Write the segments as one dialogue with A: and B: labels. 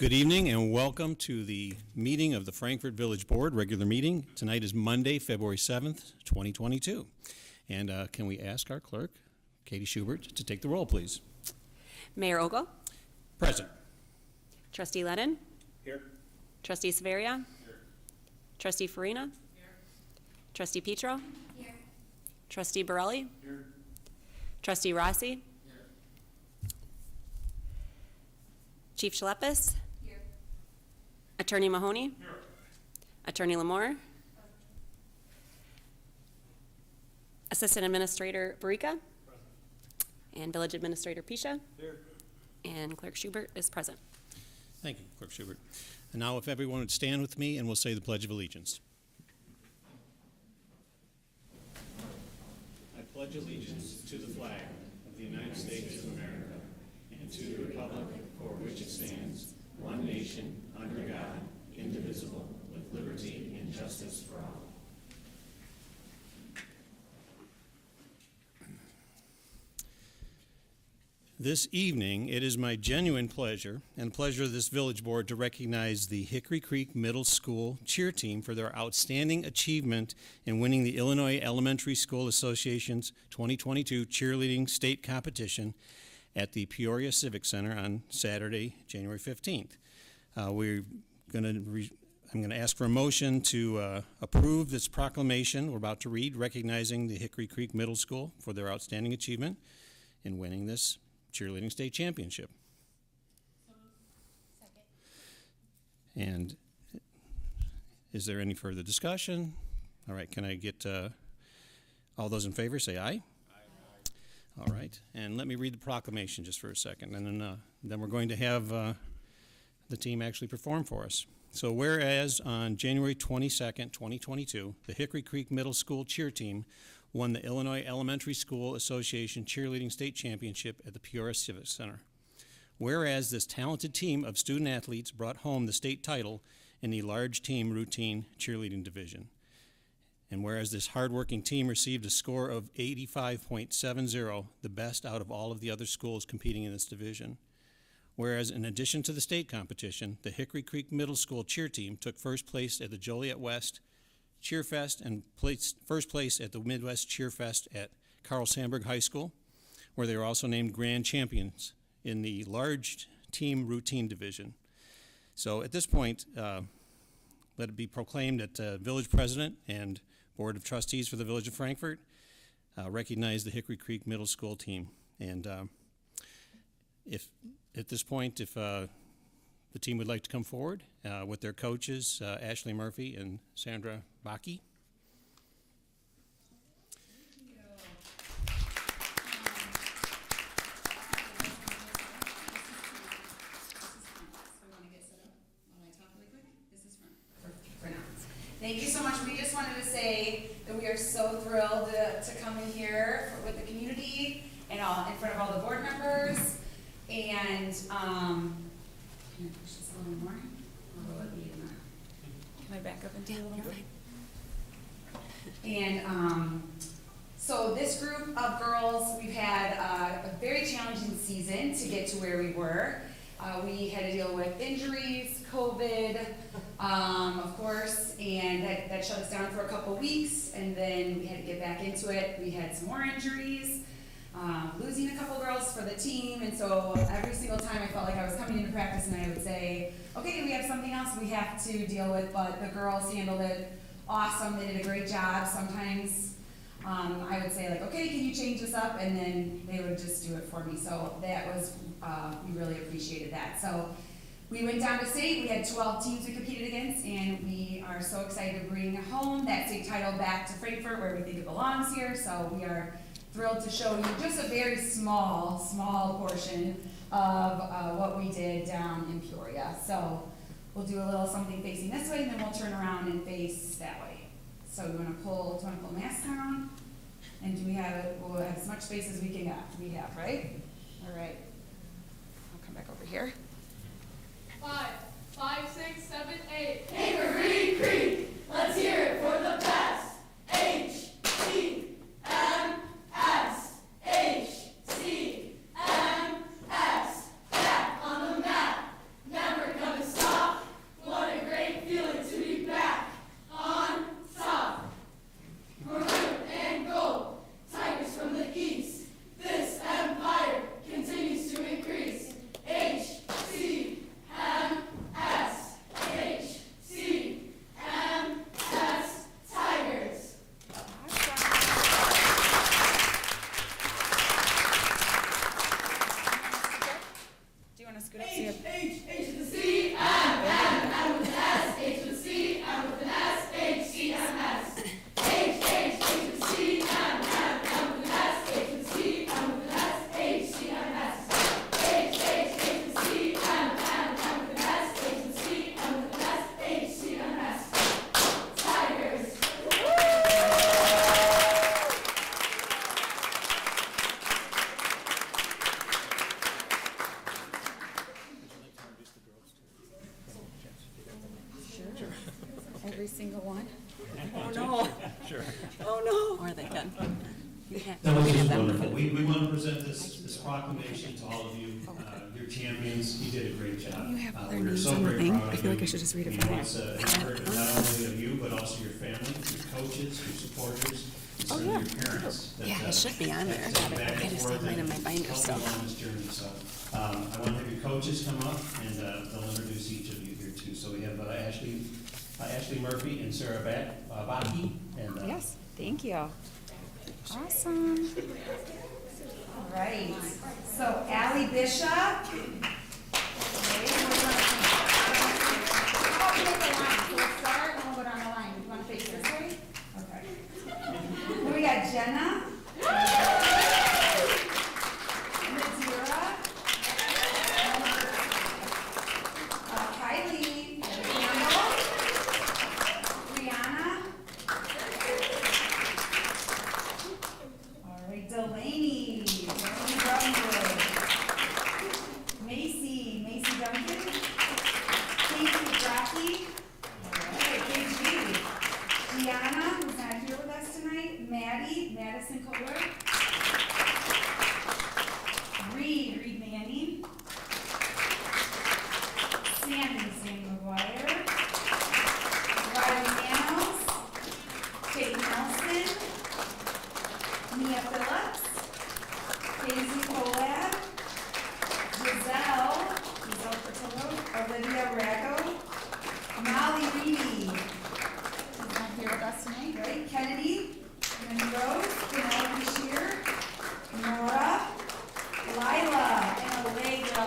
A: Good evening and welcome to the meeting of the Frankfort Village Board, regular meeting. Tonight is Monday, February 7th, 2022. And can we ask our clerk, Katie Schubert, to take the roll, please?
B: Mayor Ogle.
A: Present.
B: Trustee Lennon.
A: Here.
B: Trustee Severia.
A: Here.
B: Trustee Farina.
C: Here.
B: Trustee Petro.
C: Here.
B: Trustee Borelli.
A: Here.
B: Trustee Rossi.
A: Here.
B: Chief Ch.6.
C: Here.
B: Attorney Mahoney.
A: Here.
B: Attorney Lamore. Assistant Administrator Barica. And Village Administrator Pisha.
A: Here.
B: And Clerk Schubert is present.
A: Thank you, Clerk Schubert. And now if everyone would stand with me and we'll say the Pledge of Allegiance. I pledge allegiance to the flag of the United States of America and to the republic for which it stands, one nation, under God, indivisible, with liberty and justice for all. This evening, it is my genuine pleasure and pleasure of this village board to recognize the Hickory Creek Middle School cheer team for their outstanding achievement in winning the Illinois Elementary School Association's 2022 cheerleading state competition at the Peoria Civic Center on Saturday, January 15th. I'm going to ask for a motion to approve this proclamation we're about to read, recognizing the Hickory Creek Middle School for their outstanding achievement in winning this cheerleading state championship.
C: Second.
A: And is there any further discussion? All right, can I get all those in favor say aye? Aye. All right, and let me read the proclamation just for a second, and then we're going to have the team actually perform for us. So whereas on January 22nd, 2022, the Hickory Creek Middle School cheer team won the Illinois Elementary School Association Cheerleading State Championship at the Peoria Civic Center. Whereas this talented team of student athletes brought home the state title in the large team routine cheerleading division. And whereas this hardworking team received a score of 85.70, the best out of all of the other schools competing in this division. Whereas in addition to the state competition, the Hickory Creek Middle School cheer team took first place at the Joliet West Cheerfest and placed first place at the Midwest Cheerfest at Carl Sandburg High School, where they were also named grand champions in the large team routine division. So at this point, let it be proclaimed that Village President and Board of Trustees for the Village of Frankfort recognize the Hickory Creek Middle School team. And if at this point, if the team would like to come forward with their coaches, Ashley Murphy and Sandra Baki.
D: Thank you so much. We just wanted to say that we are so thrilled to come in here with the community and in front of all the board members. And can I push this a little more? Or will it be in the... Can I back up and do a little bit? And so this group of girls, we've had a very challenging season to get to where we were. We had to deal with injuries, COVID, of course, and that shut us down for a couple weeks, and then we had to get back into it. We had some more injuries, losing a couple girls for the team, and so every single time I felt like I was coming into practice and I would say, okay, we have something else we have to deal with, but the girls handled it awesome. They did a great job. Sometimes I would say like, okay, can you change this up? And then they would just do it for me. So that was, we really appreciated that. So we went down to state. We had 12 teams we competed against, and we are so excited to bring home that state title back to Frankfort, where we think it belongs here. So we are thrilled to show you just a very small portion of what we did down in Peoria. So we'll do a little something facing this way, and then we'll turn around and face that way. So we want to pull mask down, and do we have it? We'll have as much space as we can get. We have, right? All right. I'll come back over here.
C: 5, 6, 7, 8.
E: Hickory Creek, let's hear it for the best. HCMS, back on the map, never coming
D: every single one?
B: Oh, no. Sure. Oh, no. Or they can.
A: That was just wonderful. We want to present this proclamation to all of you, your champions. You did a great job.
D: You have other
A: We're
D: names
A: so
D: on the
A: very
D: thing.
A: proud of
D: I feel like
A: you.
D: I should just read it
A: We
D: for
A: want
D: you.
A: to encourage not only of you, but also your family, your coaches, your supporters, and certainly your parents. that,
B: Yeah, it should be on there.
A: that back
B: I
A: and
B: just
A: forth
B: have mine in my
A: and
B: binder
A: help
B: still.
A: you along this journey. So I want to have your coaches come up, and they'll introduce each of you here too. So we have Ashley Murphy and Sarah Baki. And,
D: Yes, thank you. Awesome. All right, so Allie Bishop. Okay, we're gonna make a line. So we'll start and we'll go down the line. You want to face this way? Okay. Then we got Jenna. Nadira. Kylie Campbell. Brianna. All right, Delaney Brownwood. Macy Duncan. Casey Rocky. All right, KG. Gianna, who's not here with us tonight. Madison Kohler. Reed Manning. Sammy McGuire. Riley Manos. Kate Nelson. Mia Phillips. Daisy Colab. Giselle Portillo. Olivia Rago. Molly Reedy. Who's not here with us tonight, right? Kennedy Rose. Penelope Shear. Nora. Lila and Allegra.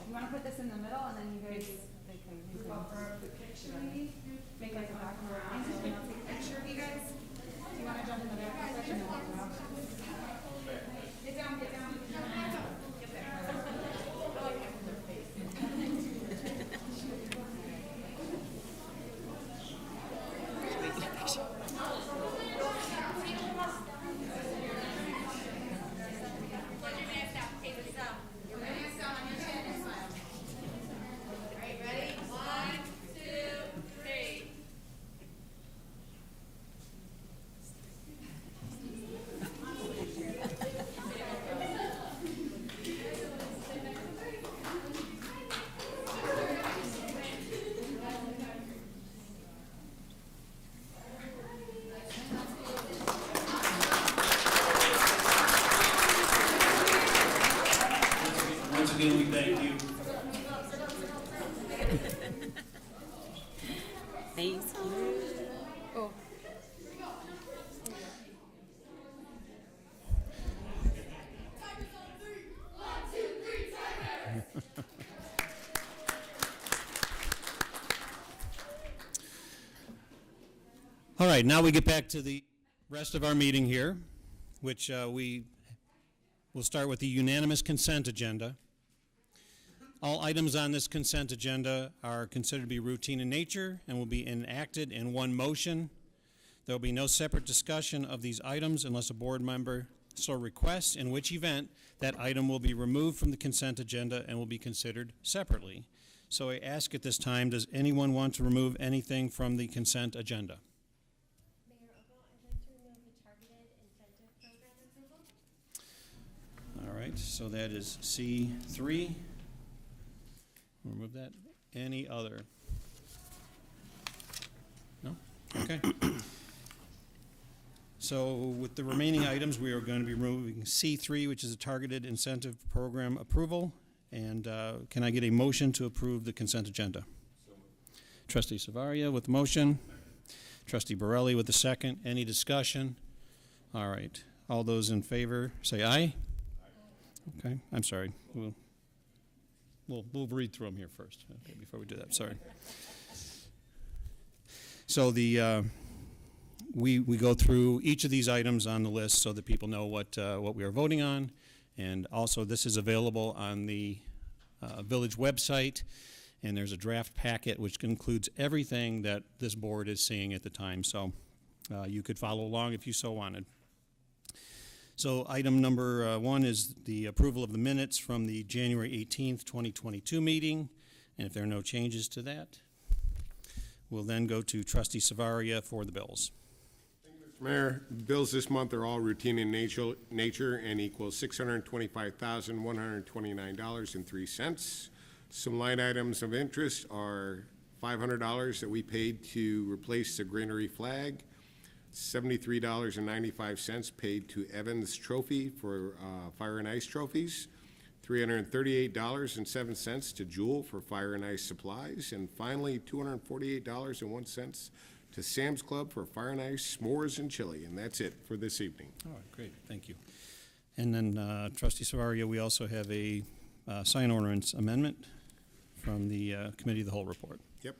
D: You want to put this in the middle and then you guys go for a picture maybe? Make like a back of our eyes and I'll take a picture of you guys. Do you want to jump in the back of the session? Get down, get down. Get there.
A: Once again, we thank you.
B: Thanks.
D: Oh.
A: All right, now we get back to the rest of our meeting here, which we will start with the unanimous consent agenda. All items on this consent agenda are considered to be routine in nature and will be enacted in one motion. There will be no separate discussion of these items unless a board member so requests, in which event that item will be removed from the consent agenda and will be considered separately. So I ask at this time, does anyone want to remove anything from the consent agenda?
F: Mayor Ogle, I'd like to remove the targeted incentive program approval.
A: All right, so that is C3. Remove that. Any other? No? Okay. So with the remaining items, we are going to be removing C3, which is a targeted incentive program approval. And can I get a motion to approve the consent agenda? Trustee Savaria with the motion. Trustee Borelli with the second. Any discussion? All right. All those in favor, say aye. Okay, I'm sorry. We'll read through them here first, okay, before we do that. Sorry. So we go through each of these items on the list so that people know what we are voting on, and also this is available on the village website, and there's a draft packet which includes everything that this board is seeing at the time. So you could follow along if you so wanted. So item number 1 is the approval of the minutes from the January 18th, 2022 meeting. And if there are no changes to that, we'll then go to trustee Savaria for the bills.
G: Mr. Mayor, bills this month are all routine in nature and equal $625,129.03. Some line items of interest are $500 that we paid to replace the granary flag, $73.95 paid to Evans Trophy for fire and ice trophies, $338.07 to Jewel for fire and ice supplies, and finally $248.01 to Sam's Club for fire and ice, s'mores, and chili. And that's it for this evening.
A: All right, great, thank you. And then trustee Savaria, we also have a sign ordinance amendment from the Committee of the Whole report.
G: Yep.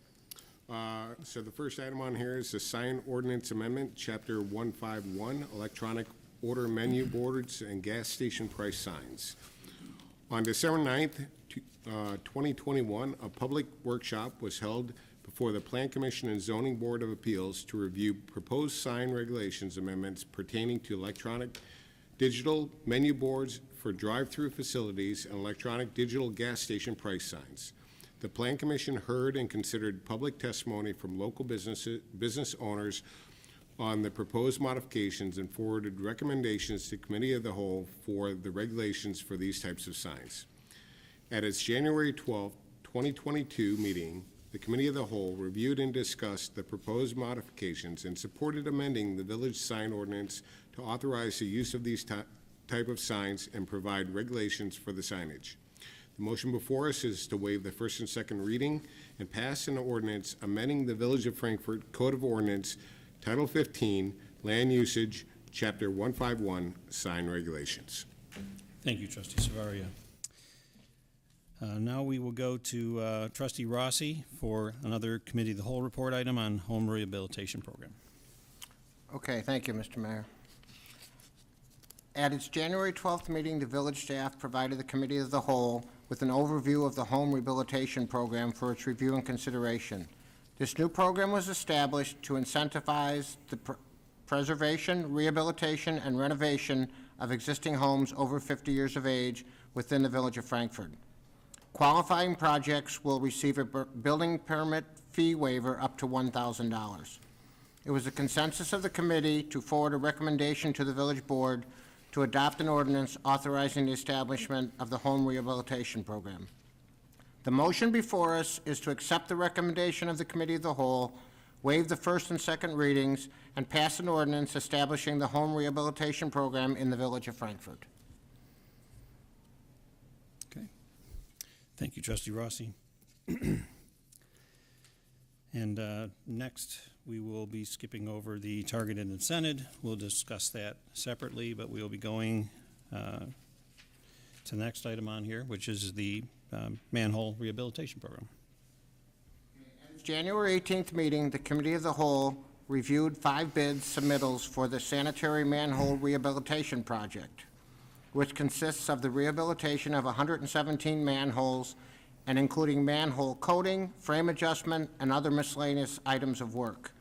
G: So the first item on here is the sign ordinance amendment, Chapter 151, electronic order menu boards and gas station price signs. On December 9th, 2021, a public workshop was held before the Plan Commission and Zoning Board of Appeals to review proposed sign regulations amendments pertaining to electronic digital menu boards for drive-through facilities and electronic digital gas station price signs. The Plan Commission heard and considered public testimony from local business owners on the proposed modifications and forwarded recommendations to Committee of the Whole for the regulations for these types of signs. At its January 12, 2022 meeting, the Committee of the Whole reviewed and discussed the proposed modifications and supported amending the village sign ordinance to authorize the use of these type of signs and provide regulations for the signage. The motion before us is to waive the first and second reading and pass an ordinance amending the Village of Frankfort Code of Ordinance, Title 15, Land Usage, Chapter 151, Sign Regulations.
A: Thank you, trustee Savaria. Now we will go to trustee Rossi for another Committee of the Whole report item on home rehabilitation program.
H: Okay, thank you, Mr. Mayor. At its January 12th meeting, the village staff provided the Committee of the Whole with an overview of the home rehabilitation program for its review and consideration. This new program was established to incentivize the preservation, rehabilitation, and renovation of existing homes over 50 years of age within the village of Frankfort. Qualifying projects will receive a building permit fee waiver up to $1,000. It was the consensus of the committee to forward a recommendation to the village board to adopt an ordinance authorizing the establishment of the home rehabilitation program. The motion before us is to accept the recommendation of the Committee of the Whole, waive the first and second readings, and pass an ordinance establishing the home rehabilitation program in the village of Frankfort.
A: Okay. Thank you, trustee Rossi. And next, we will be skipping over the targeted incentive. We'll discuss that separately, but we'll be going to the next item on here, which is the manhole rehabilitation program.
H: At its January 18th meeting, the Committee of the Whole reviewed 5 bid submittals for the sanitary manhole rehabilitation project, which consists of the rehabilitation of 117 manholes and including manhole coating, frame adjustment, and other miscellaneous items of work.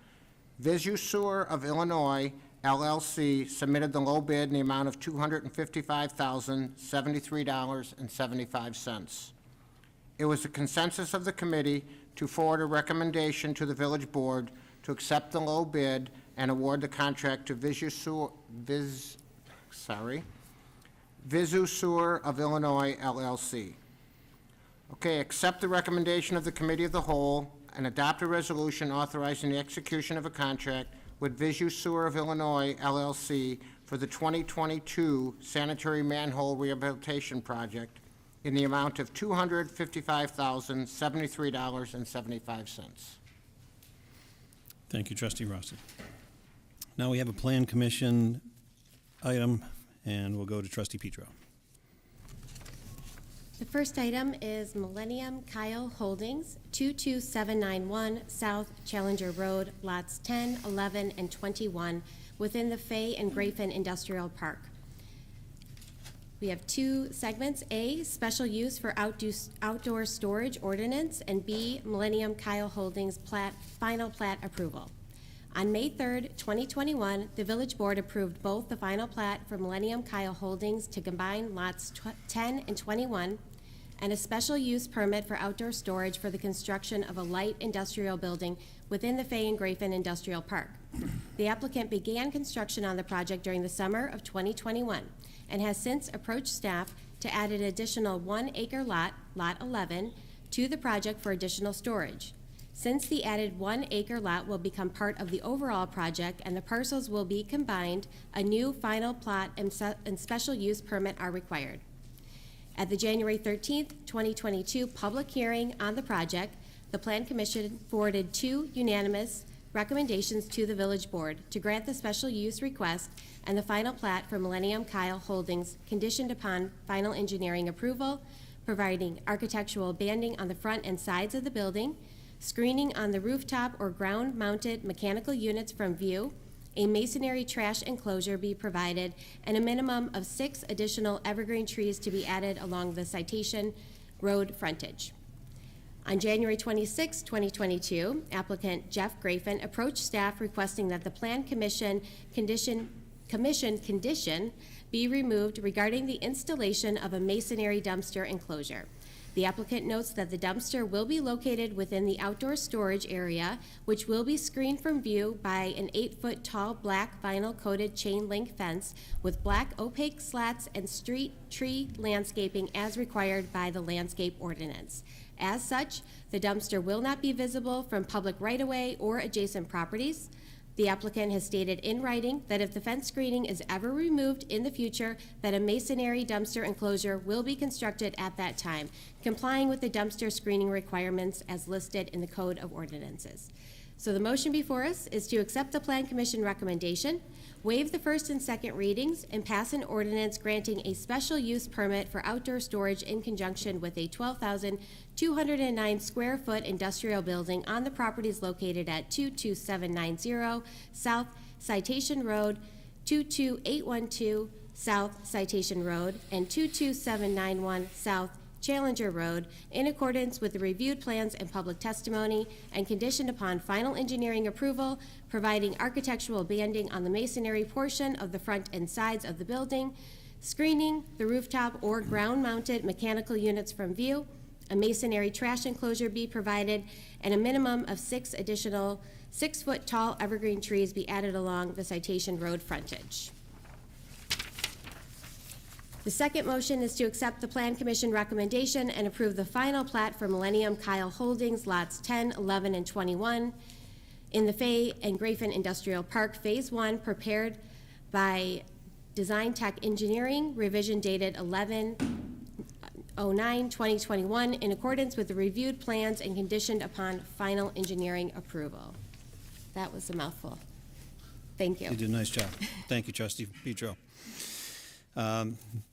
H: Visu Sewer of Illinois, LLC, submitted the low bid in the amount of $255,073.75. It was the consensus of the committee to forward a recommendation to the village board to accept the low bid and award the contract to Visu Sewer of Illinois, LLC. Okay, accept the recommendation of the Committee of the Whole and adopt a resolution authorizing the execution of a contract with Visu Sewer of Illinois, LLC, for the 2022 sanitary manhole rehabilitation project in the amount of $255,073.75.
A: Thank you, trustee Rossi. Now we have a plan commission item, and we'll go to trustee Petro.
F: The first item is Millennium Kyle Holdings, 22791 South Challenger Road, lots 10, 11, and 21, within the Fay and Grafin Industrial Park. We have 2 segments: A, special use for outdoor storage ordinance, and B, Millennium Kyle Holdings final plat approval. On May 3rd, 2021, the Village Board approved both the final plat for Millennium Kyle Holdings to combine lots 10 and 21 and a special use permit for outdoor storage for the construction of a light industrial building within the Fay and Grafin Industrial Park. The applicant began construction on the project during the summer of 2021 and has since approached staff to add an additional 1 acre lot, Lot 11, to the project for additional storage. Since the added 1 acre lot will become part of the overall project and the parcels will be combined, a new final plot and special use permit are required. At the January 13th, 2022 public hearing on the project, the Plan Commission forwarded 2 unanimous recommendations to the Village Board to grant the special use request and the final plat for Millennium Kyle Holdings conditioned upon final engineering approval, providing architectural banding on the front and sides of the building, screening on the rooftop or ground-mounted mechanical units from view, a masonry trash enclosure be provided, and a minimum of 6 additional evergreen trees to be added along the Citation Road frontage. On January 26, 2022, applicant Jeff Grafin approached staff requesting that the Plan Commission condition be removed regarding the installation of a masonry dumpster enclosure. The applicant notes that the dumpster will be located within the outdoor storage area, which will be screened from view by an 8-foot tall black vinyl-coated chain link fence with black opaque slats and street tree landscaping as required by the landscape ordinance. As such, the dumpster will not be visible from public right-of-way or adjacent properties. The applicant has stated in writing that if the fence screening is ever removed in the future, that a masonry dumpster enclosure will be constructed at that time, complying with the dumpster screening requirements as listed in the Code of Ordinances. So the motion before us is to accept the Plan Commission recommendation, waive the first and second readings, and pass an ordinance granting a special use permit for outdoor storage in conjunction with a 12,209 square foot industrial building on the properties located at 22790 South Citation Road, 22812 South Citation Road, and 22791 South Challenger Road, in accordance with the reviewed plans and public testimony, and conditioned upon final engineering approval, providing architectural banding on the masonry portion of the front and sides of the building, screening the rooftop or ground-mounted mechanical units from view, a masonry trash enclosure be provided, and a minimum of 6 additional 6-foot tall evergreen trees be added along the Citation Road frontage. The second motion is to accept the Plan Commission recommendation and approve the final plat for Millennium Kyle Holdings, lots 10, 11, and 21 in the Fay and Grafin Industrial Park, Phase 1, prepared by Design Tech Engineering, revision dated 11/09/2021, in accordance with the reviewed plans and conditioned upon final engineering approval. That was a mouthful. Thank you.
A: You did a nice job. Thank you, Trustee Petro.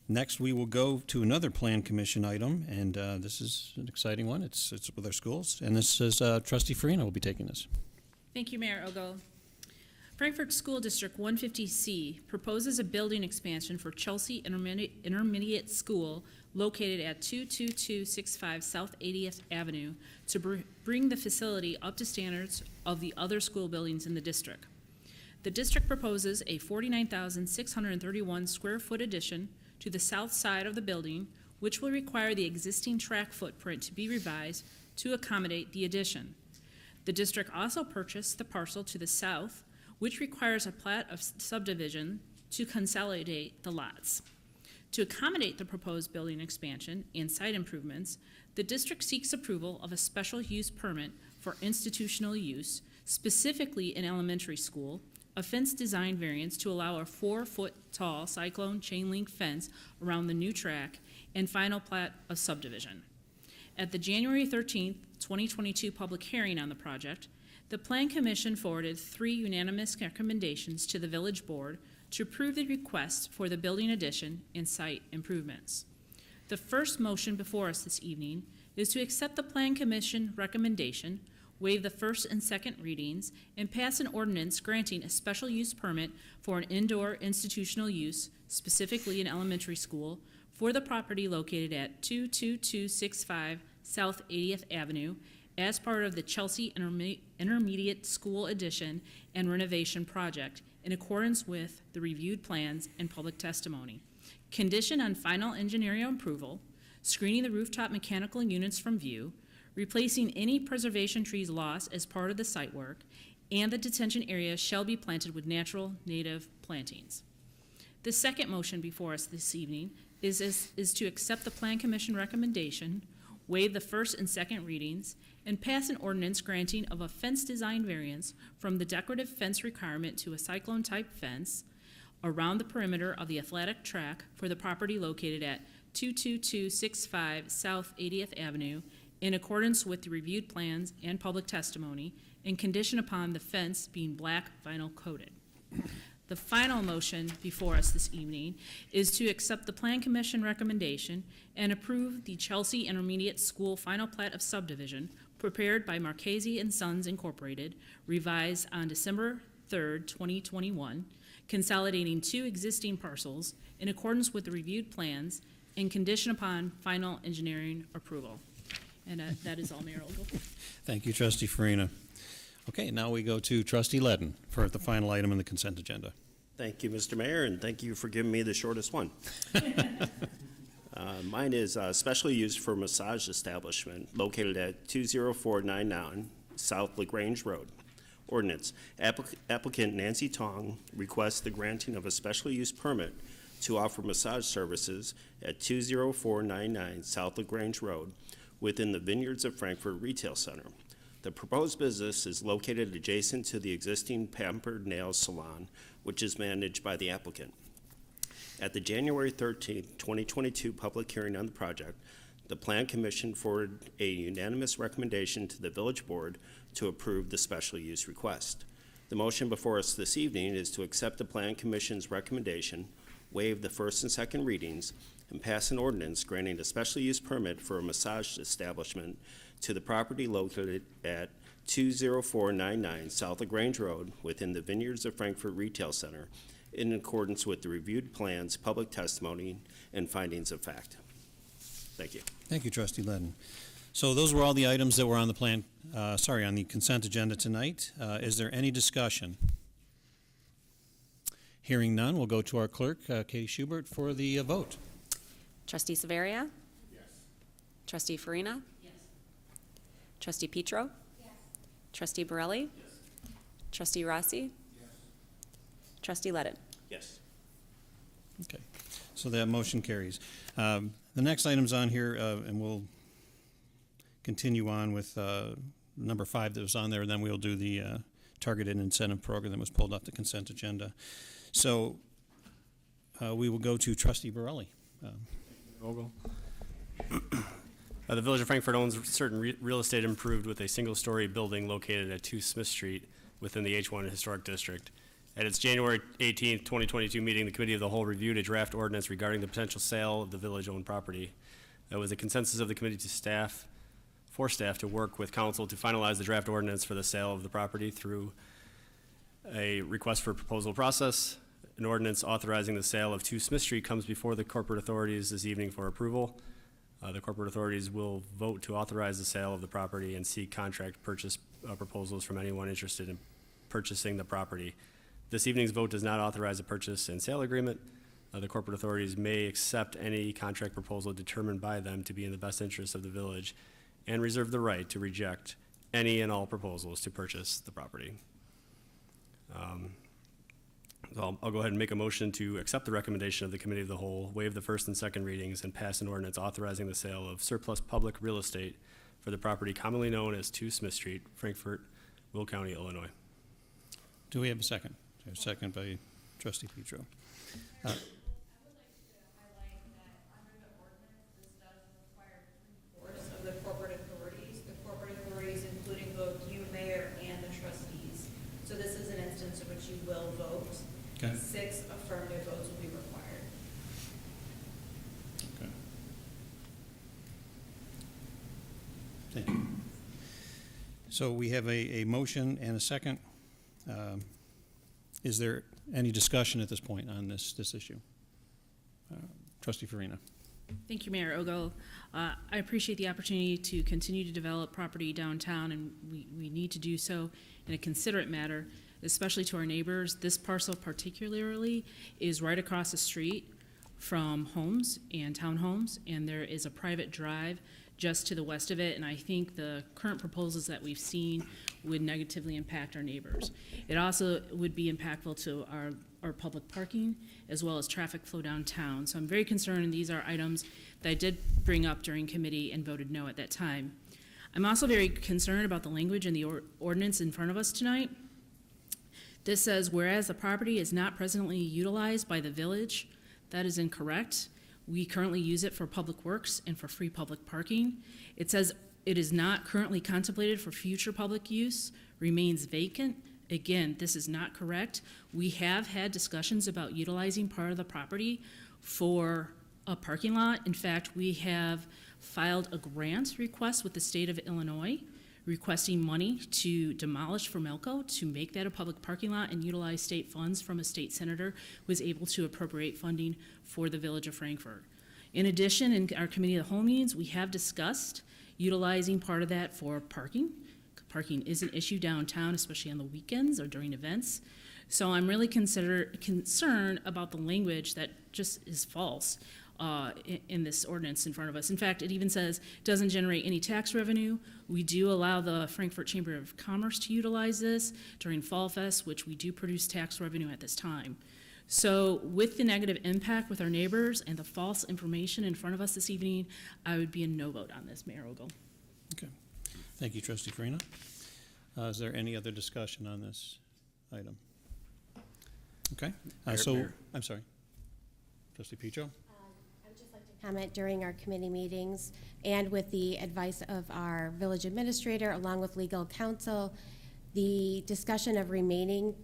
A: Next, we will go to another Plan Commission item, and this is an exciting one. It's with our schools, and this is Trustee Farina will be taking this.
I: Thank you, Mayor Ogle. Frankfort School District 150C proposes a building expansion for Chelsea Intermediate School located at 22265 South 80th Avenue to bring the facility up to standards of the other school buildings in the district. The district proposes a 49,631 square foot addition to the south side of the building, which will require the existing track footprint to be revised to accommodate the addition. The district also purchased the parcel to the south, which requires a plat of subdivision to consolidate the lots. To accommodate the proposed building expansion and site improvements, the district seeks approval of a special use permit for institutional use, specifically in elementary school, a fence design variance to allow a 4-foot tall cyclone chain link fence around the new track, and final plat of subdivision. At the January 13th, 2022 public hearing on the project, the Plan Commission forwarded 3 unanimous recommendations to the Village Board to approve the request for the building addition and site improvements. The first motion before us this evening is to accept the Plan Commission recommendation, waive the first and second readings, and pass an ordinance granting a special use permit for an indoor institutional use, specifically an elementary school, for the property located at 22265 South 80th Avenue, as part of the Chelsea Intermediate School addition and renovation project in accordance with the reviewed plans and public testimony. Condition on final engineering approval, screening the rooftop mechanical units from view, replacing any preservation trees lost as part of the site work, and the detention area shall be planted with natural native plantings. The second motion before us this evening is to accept the Plan Commission recommendation, waive the first and second readings, and pass an ordinance granting of a fence design variance from the decorative fence requirement to a cyclone-type fence around the perimeter of the athletic track for the property located at 22265 South 80th Avenue in accordance with the reviewed plans and public testimony, and condition upon the fence being black vinyl coated. The final motion before us this evening is to accept the Plan Commission recommendation and approve the Chelsea Intermediate School final plat of subdivision prepared by Marchese and Sons Incorporated, revised on December 3rd, 2021, consolidating two existing parcels in accordance with the reviewed plans and condition upon final engineering approval. And that is all, Mayor Ogle.
A: Thank you, Trustee Farina. Okay, now we go to Trustee Ledden for the final item in the consent agenda.
J: Thank you, Mr. Mayor, and thank you for giving me the shortest one. Mine is specially used for massage establishment located at 20499 South LaGrange Road. Ordinance. Applicant Nancy Tong requests the granting of a special use permit to offer massage services at 20499 South LaGrange Road within the Vineyards of Frankfort Retail Center. The proposed business is located adjacent to the existing Pampered Nails Salon, which is managed by the applicant. At the January 13, 2022 public hearing on the project, the Plan Commission forwarded a unanimous recommendation to the Village Board to approve the special use request. The motion before us this evening is to accept the Plan Commission's recommendation, waive the first and second readings, and pass an ordinance granting a special use permit for a massage establishment to the property located at 20499 South LaGrange Road within the Vineyards of Frankfort Retail Center in accordance with the reviewed plans, public testimony, and findings of fact. Thank you.
A: Thank you, Trustee Ledden. So those were all the items that were on the on the consent agenda tonight. Is there any discussion? Hearing none, we'll go to our clerk, Katie Schubert, for the vote.
B: Trustee Severia? Yes. Trustee Farina? Yes. Trustee Petro? Yes. Trustee Borelli? Yes. Trustee Rossi? Yes. Trustee Ledden?
J: Yes.
A: Okay, so that motion carries. The next item's on here, and we'll continue on with number 5 that was on there, and then we'll do the targeted incentive program that was pulled off the consent agenda. So we will go to Trustee Borelli.
K: Ogle. The Village of Frankfort owns certain real estate improved with a single-story building located at 2 Smith Street within the H1 Historic District. At its January 18, 2022 meeting, the Committee of the Whole reviewed a draft ordinance regarding the potential sale of the village-owned property. There was a consensus of the committee for staff to work with council to finalize the draft ordinance for the sale of the property through a request for proposal process. An ordinance authorizing the sale of 2 Smith Street comes before the corporate authorities this evening for approval. The corporate authorities will vote to authorize the sale of the property and seek contract purchase proposals from anyone interested in purchasing the property. This evening's vote does not authorize a purchase and sale agreement. The corporate authorities may accept any contract proposal determined by them to be in the best interest of the village and reserve the right to reject any and all proposals to purchase the property. So I'll go ahead and make a motion to accept the recommendation of the Committee of the Whole, waive the first and second readings, and pass an ordinance authorizing the sale of surplus public real estate for the property commonly known as 2 Smith Street, Frankfort, Will County, Illinois.
A: Do we have a second? We have a second by Trustee Petro.
C: I would like to highlight that under the ordinance, this does require 3/4 of the corporate authorities, including both you, Mayor, and the trustees. So this is an instance in which you will vote.
A: Okay.
C: 6 affirmative votes will be required.
A: Okay. Thank you. So we have a motion and a second. Is there any discussion at this point on this issue? Trustee Farina.
I: Thank you, Mayor Ogle. I appreciate the opportunity to continue to develop property downtown, and we need to do so in a considerate manner, especially to our neighbors. This parcel particularly is right across the street from homes and townhomes, and there is a private drive just to the west of it, and I think the current proposals that we've seen would negatively impact our neighbors. It also would be impactful to our public parking as well as traffic flow downtown. So I'm very concerned, and these are items that I did bring up during committee and voted no at that time. I'm also very concerned about the language in the ordinance in front of us tonight. This says, whereas the property is not presently utilized by the village, that is incorrect. We currently use it for public works and for free public parking. It says it is not currently contemplated for future public use, remains vacant. Again, this is not correct. We have had discussions about utilizing part of the property for a parking lot. In fact, we have filed a grant request with the state of Illinois requesting money to demolish Formelco to make that a public parking lot and utilize state funds from a state senator who was able to appropriate funding for the village of Frankfort. In addition, in our committee of the whole meetings, we have discussed utilizing part of that for parking. Parking is an issue downtown, especially on the weekends or during events. So I'm really concerned about the language that just is false in this ordinance in front of us. In fact, it even says it doesn't generate any tax revenue. We do allow the Frankfort Chamber of Commerce to utilize this during Fall Fest, which we do produce tax revenue at this time. So with the negative impact with our neighbors and the false information in front of us this evening, I would be a no vote on this, Mayor Ogle.
A: Okay. Thank you, Trustee Farina. Is there any other discussion on this item? Okay.
K: Mayor.
A: I'm sorry. Trustee Picho?
F: I'd just like to comment during our committee meetings and with the advice of our village administrator along with legal counsel, the discussion of remaining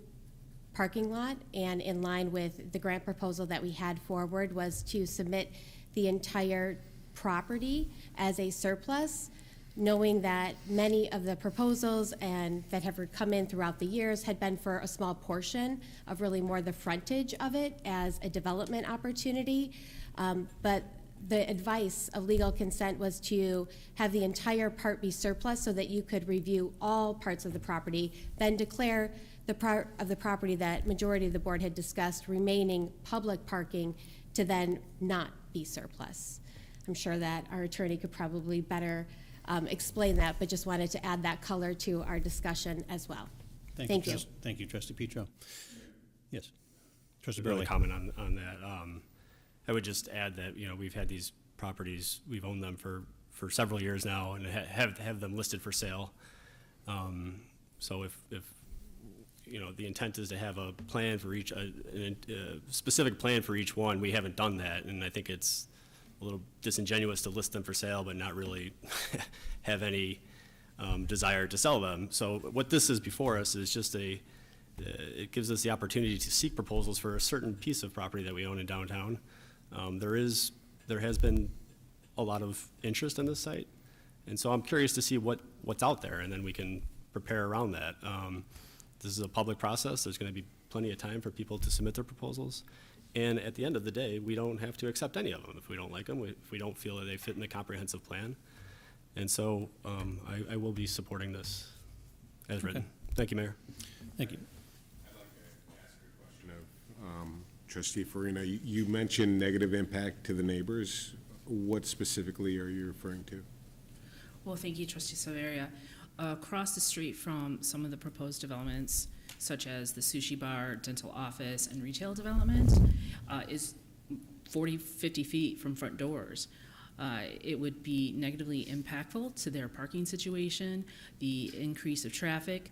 F: parking lot and in line with the grant proposal that we had forward was to submit the entire property as a surplus, knowing that many of the proposals and that have come in throughout the years had been for a small portion of really more the frontage of it as a development opportunity. But the advice of legal consent was to have the entire part be surplus so that you could review all parts of the property, then declare the part of the property that majority of the board had discussed remaining public parking to then not be surplus. I'm sure that our attorney could probably better explain that, but just wanted to add that color to our discussion as well. Thank you.
A: Thank you, Trustee Picho. Yes. Trustee
K: Really
A: Burley.
K: comment on that. I would just add that, we've had these properties, we've owned them for several years now and have them listed for sale. So if the intent is to have a plan for each, a specific plan for each one, we haven't done that, and I think it's a little disingenuous to list them for sale but not really have any desire to sell them. So what this is before us is just it gives us the opportunity to seek proposals for a certain piece of property that we own in downtown. There has been a lot of interest in this site, and so I'm curious to see what's out there, and then we can prepare around that. This is a public process. There's going to be plenty of time for people to submit their proposals. And at the end of the day, we don't have to accept any of them if we don't like them, if we don't feel that they fit in the comprehensive plan. And so I will be supporting this as written. Thank you, Mayor.
A: Thank you.
G: I'd like to ask a question of Trustee Farina. You mentioned negative impact to the neighbors. What specifically are you referring to?
I: Well, thank you, Trustee Silveria. Across the street from some of the proposed developments, such as the sushi bar, dental office, and retail development, is 40, 50 feet from front doors. It would be negatively impactful to their parking situation, the increase of traffic.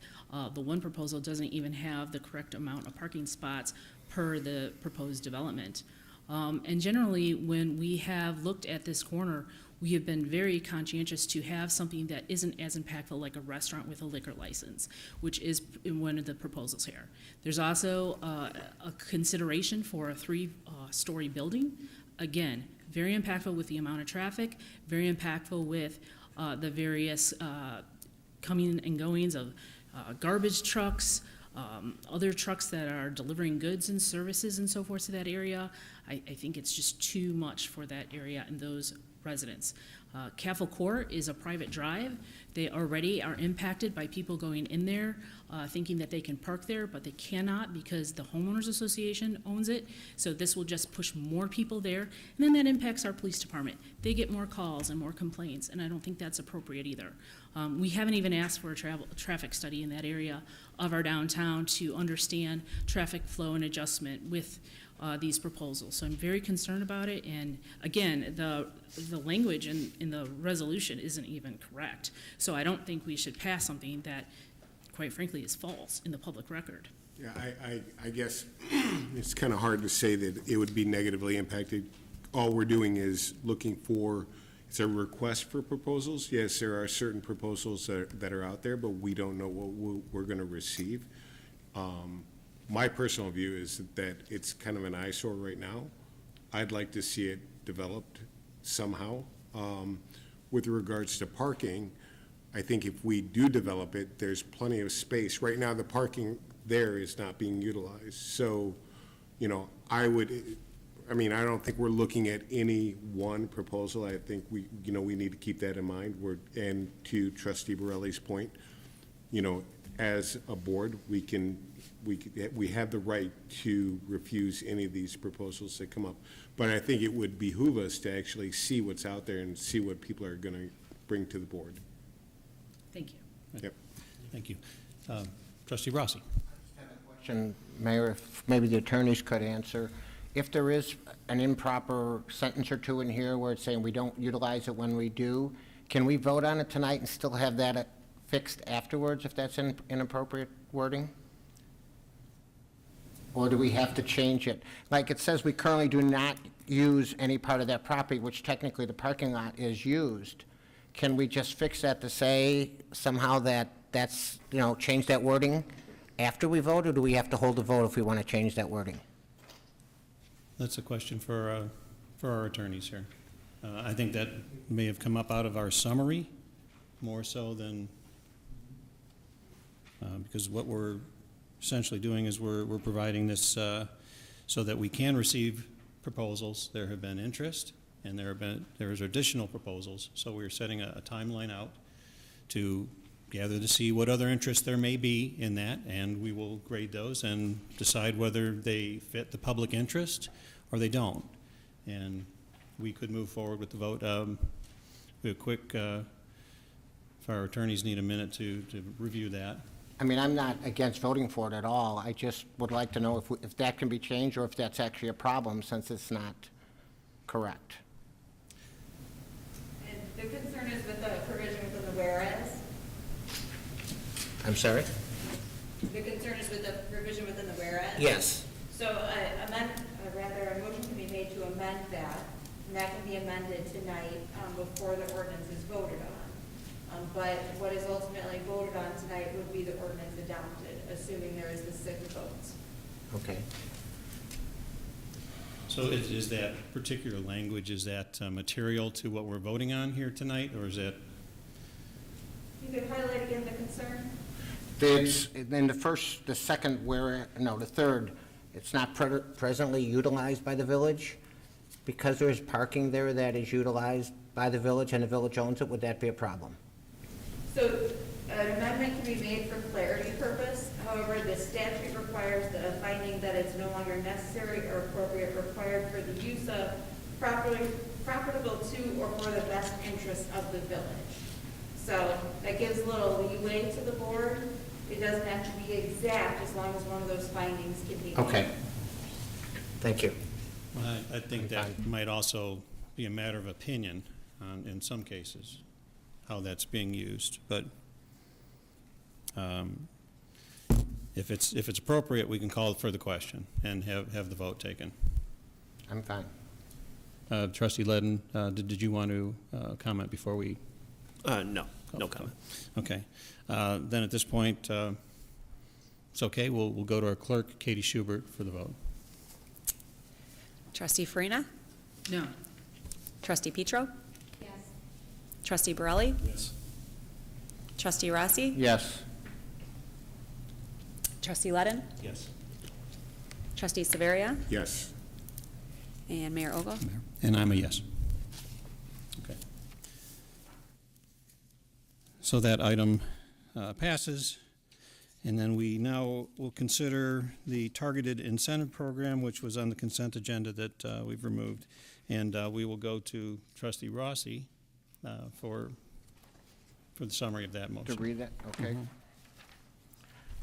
I: The one proposal doesn't even have the correct amount of parking spots per the proposed development. And generally, when we have looked at this corner, we have been very conscientious to have something that isn't as impactful like a restaurant with a liquor license, which is in one of the proposals here. There's also a consideration for a three-story building. Again, very impactful with the amount of traffic, very impactful with the various coming and goings of garbage trucks, other trucks that are delivering goods and services and so forth to that area. I think it's just too much for that area and those residents. Caffel Court is a private drive. They already are impacted by people going in there, thinking that they can park there, but they cannot because the homeowners association owns it. So this will just push more people there, and then that impacts our police department. They get more calls and more complaints, and I don't think that's appropriate either. We haven't even asked for a traffic study in that area of our downtown to understand traffic flow and adjustment with these proposals. So I'm very concerned about it, and again, the language in the resolution isn't even correct. So I don't think we should pass something that, quite frankly, is false in the public record.
G: Yeah, I guess it's kind of hard to say that it would be negatively impacted. All we're doing is looking for, it's a request for proposals. Yes, there are certain proposals that are out there, but we don't know what we're going to receive. My personal view is that it's kind of an eyesore right now. I'd like to see it developed somehow. With regards to parking, I think if we do develop it, there's plenty of space. Right now, the parking there is not being utilized. So, you know, I don't think we're looking at any one proposal. I think we need to keep that in mind. And to Trustee Borelli's point, you know, as a board, we have the right to refuse any of these proposals that come up. But I think it would behoove us to actually see what's out there and see what people are going to bring to the board.
I: Thank you.
G: Yep.
A: Thank you. Trustee Rossi.
H: Question, Mayor, if maybe the attorneys could answer. If there is an improper sentence or two in here where it's saying we don't utilize it when we do, can we vote on it tonight and still have that fixed afterwards if that's inappropriate wording? Or do we have to change it? Like it says we currently do not use any part of that property, which technically the parking lot is used. Can we just fix that to say somehow that's, you know, change that wording after we vote, or do we have to hold a vote if we want to change that wording?
A: That's a question for our attorneys here. I think that may have come up out of our summary more so than, because what we're essentially doing is we're providing this so that we can receive proposals. There have been interest, and there's additional proposals. So we're setting a timeline out to gather to see what other interest there may be in that, and we will grade those and decide whether they fit the public interest or they don't. And we could move forward with the vote. We have a quick, if our attorneys need a minute to review that.
H: I mean, I'm not against voting for it at all. I just would like to know if that can be changed or if that's actually a problem since it's not correct.
C: And the concern is with the provision within the whereas.
H: I'm sorry?
C: The concern is with the provision within the whereas.
H: Yes.
C: So a motion can be made to amend that, and that can be amended tonight before the ordinance is voted on. But what is ultimately voted on tonight would be the ordinance adopted, assuming there is the 6 votes.
H: Okay.
A: So is that particular language, is that material to what we're voting on here tonight, or is that?
C: You could highlight again the concern.
H: It's in the third, it's not presently utilized by the village. Because there's parking there that is utilized by the village and the village owns it, would that be a problem?
C: So an amendment can be made for clarity purpose. However, the statute requires the finding that it's no longer necessary or appropriate required for the use of profitable to or for the best interest of the village. So that gives a little leeway to the board. It doesn't have to be exact as long as one of those findings can be made.
H: Okay. Thank you.
A: Well, I think that might also be a matter of opinion in some cases, how that's being used. But if it's appropriate, we can call for the question and have the vote taken.
H: I'm fine.
A: Trustee Ledden, did you want to comment before we?
J: No comment.
A: Okay. Then at this point, it's okay. We'll go to our clerk, Katie Schubert, for the vote.
B: Trustee Farina?
I: No.
B: Trustee Petro?
C: Yes.
B: Trustee Borelli?
A: Yes.
B: Trustee Rossi?
H: Yes.
B: Trustee Ledden?
J: Yes.
B: Trustee Severia?
G: Yes.
B: And Mayor Ogle?
A: And I'm a yes. Okay. So that item passes. And then we now will consider the targeted incentive program, which was on the consent agenda that we've removed. And we will go to Trustee Rossi for the summary of that
H: To
A: motion.
H: read it, okay.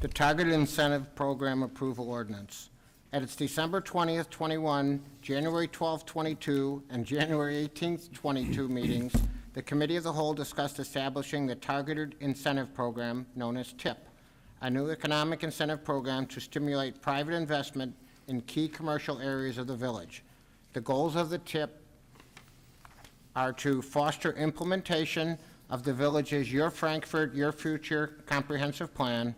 H: The Targeted Incentive Program Approval Ordinance. At its December 20th, 21, January 12th, 22, and January 18th, 22 meetings, the Committee of the Whole discussed establishing the Targeted Incentive Program, known as TIP, a new economic incentive program to stimulate private investment in key commercial areas of the village. The goals of the TIP are to foster implementation of the village's Your Frankfort, Your Future comprehensive plan,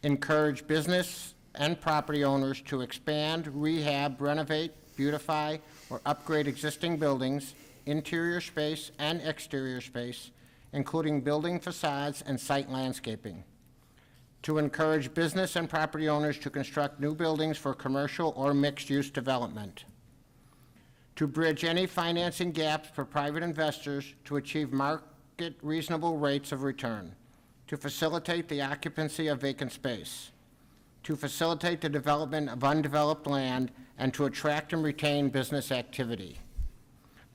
H: encourage business and property owners to expand, rehab, renovate, beautify, or upgrade existing buildings, interior space and exterior space, including building facades and site landscaping. To encourage business and property owners to construct new buildings for commercial or mixed-use development. To bridge any financing gaps for private investors to achieve market reasonable rates of return. To facilitate the occupancy of vacant space. To facilitate the development of undeveloped land and to attract and retain business activity.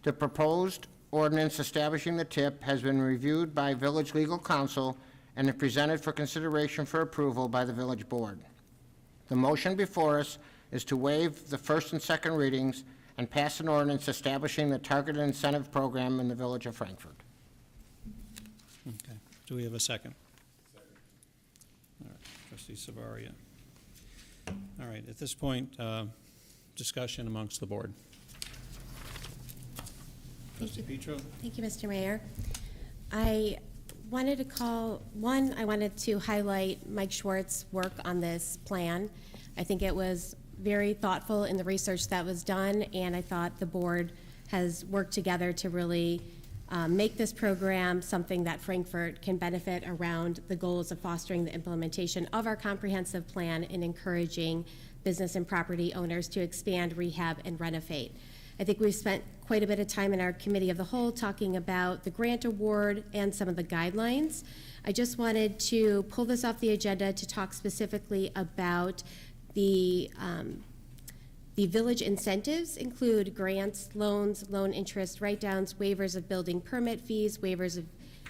H: The proposed ordinance establishing the TIP has been reviewed by Village Legal Counsel and is presented for consideration for approval by the Village Board. The motion before us is to waive the first and second readings and pass an ordinance establishing the targeted incentive program in the Village of Frankfort.
A: Okay. Do we have a second? All right. Trustee Savaria. All right. At this point, discussion amongst the board. Trustee Petro?
F: Thank you, Mr. Mayor. I wanted to highlight Mike Schwartz's work on this plan. I think it was very thoughtful in the research that was done, and I thought the board has worked together to really make this program something that Frankfort can benefit around the goals of fostering the implementation of our comprehensive plan and encouraging business and property owners to expand, rehab, and renovate. I think we've spent quite a bit of time in our Committee of the Whole talking about the grant award and some of the guidelines. I just wanted to pull this off the agenda to talk specifically about the village incentives include grants, loans, loan interest write-downs, waivers of building permit fees, waivers of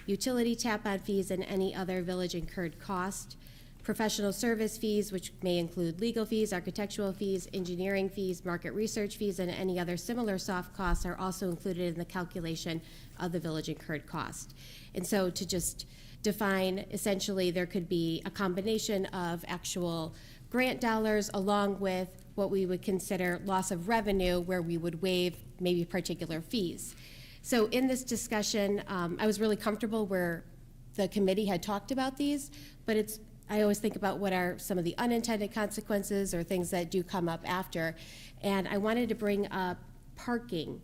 F: utility tap-on fees, and any other village-incurred cost. Professional service fees, which may include legal fees, architectural fees, engineering fees, market research fees, and any other similar soft costs are also included in the calculation of the village-incurred cost. And so to just define, essentially, there could be a combination of actual grant dollars along with what we would consider loss of revenue, where we would waive maybe particular fees. So in this discussion, I was really comfortable where the committee had talked about these, but I always think about what are some of the unintended consequences or things that do come up after. And I wanted to bring up parking.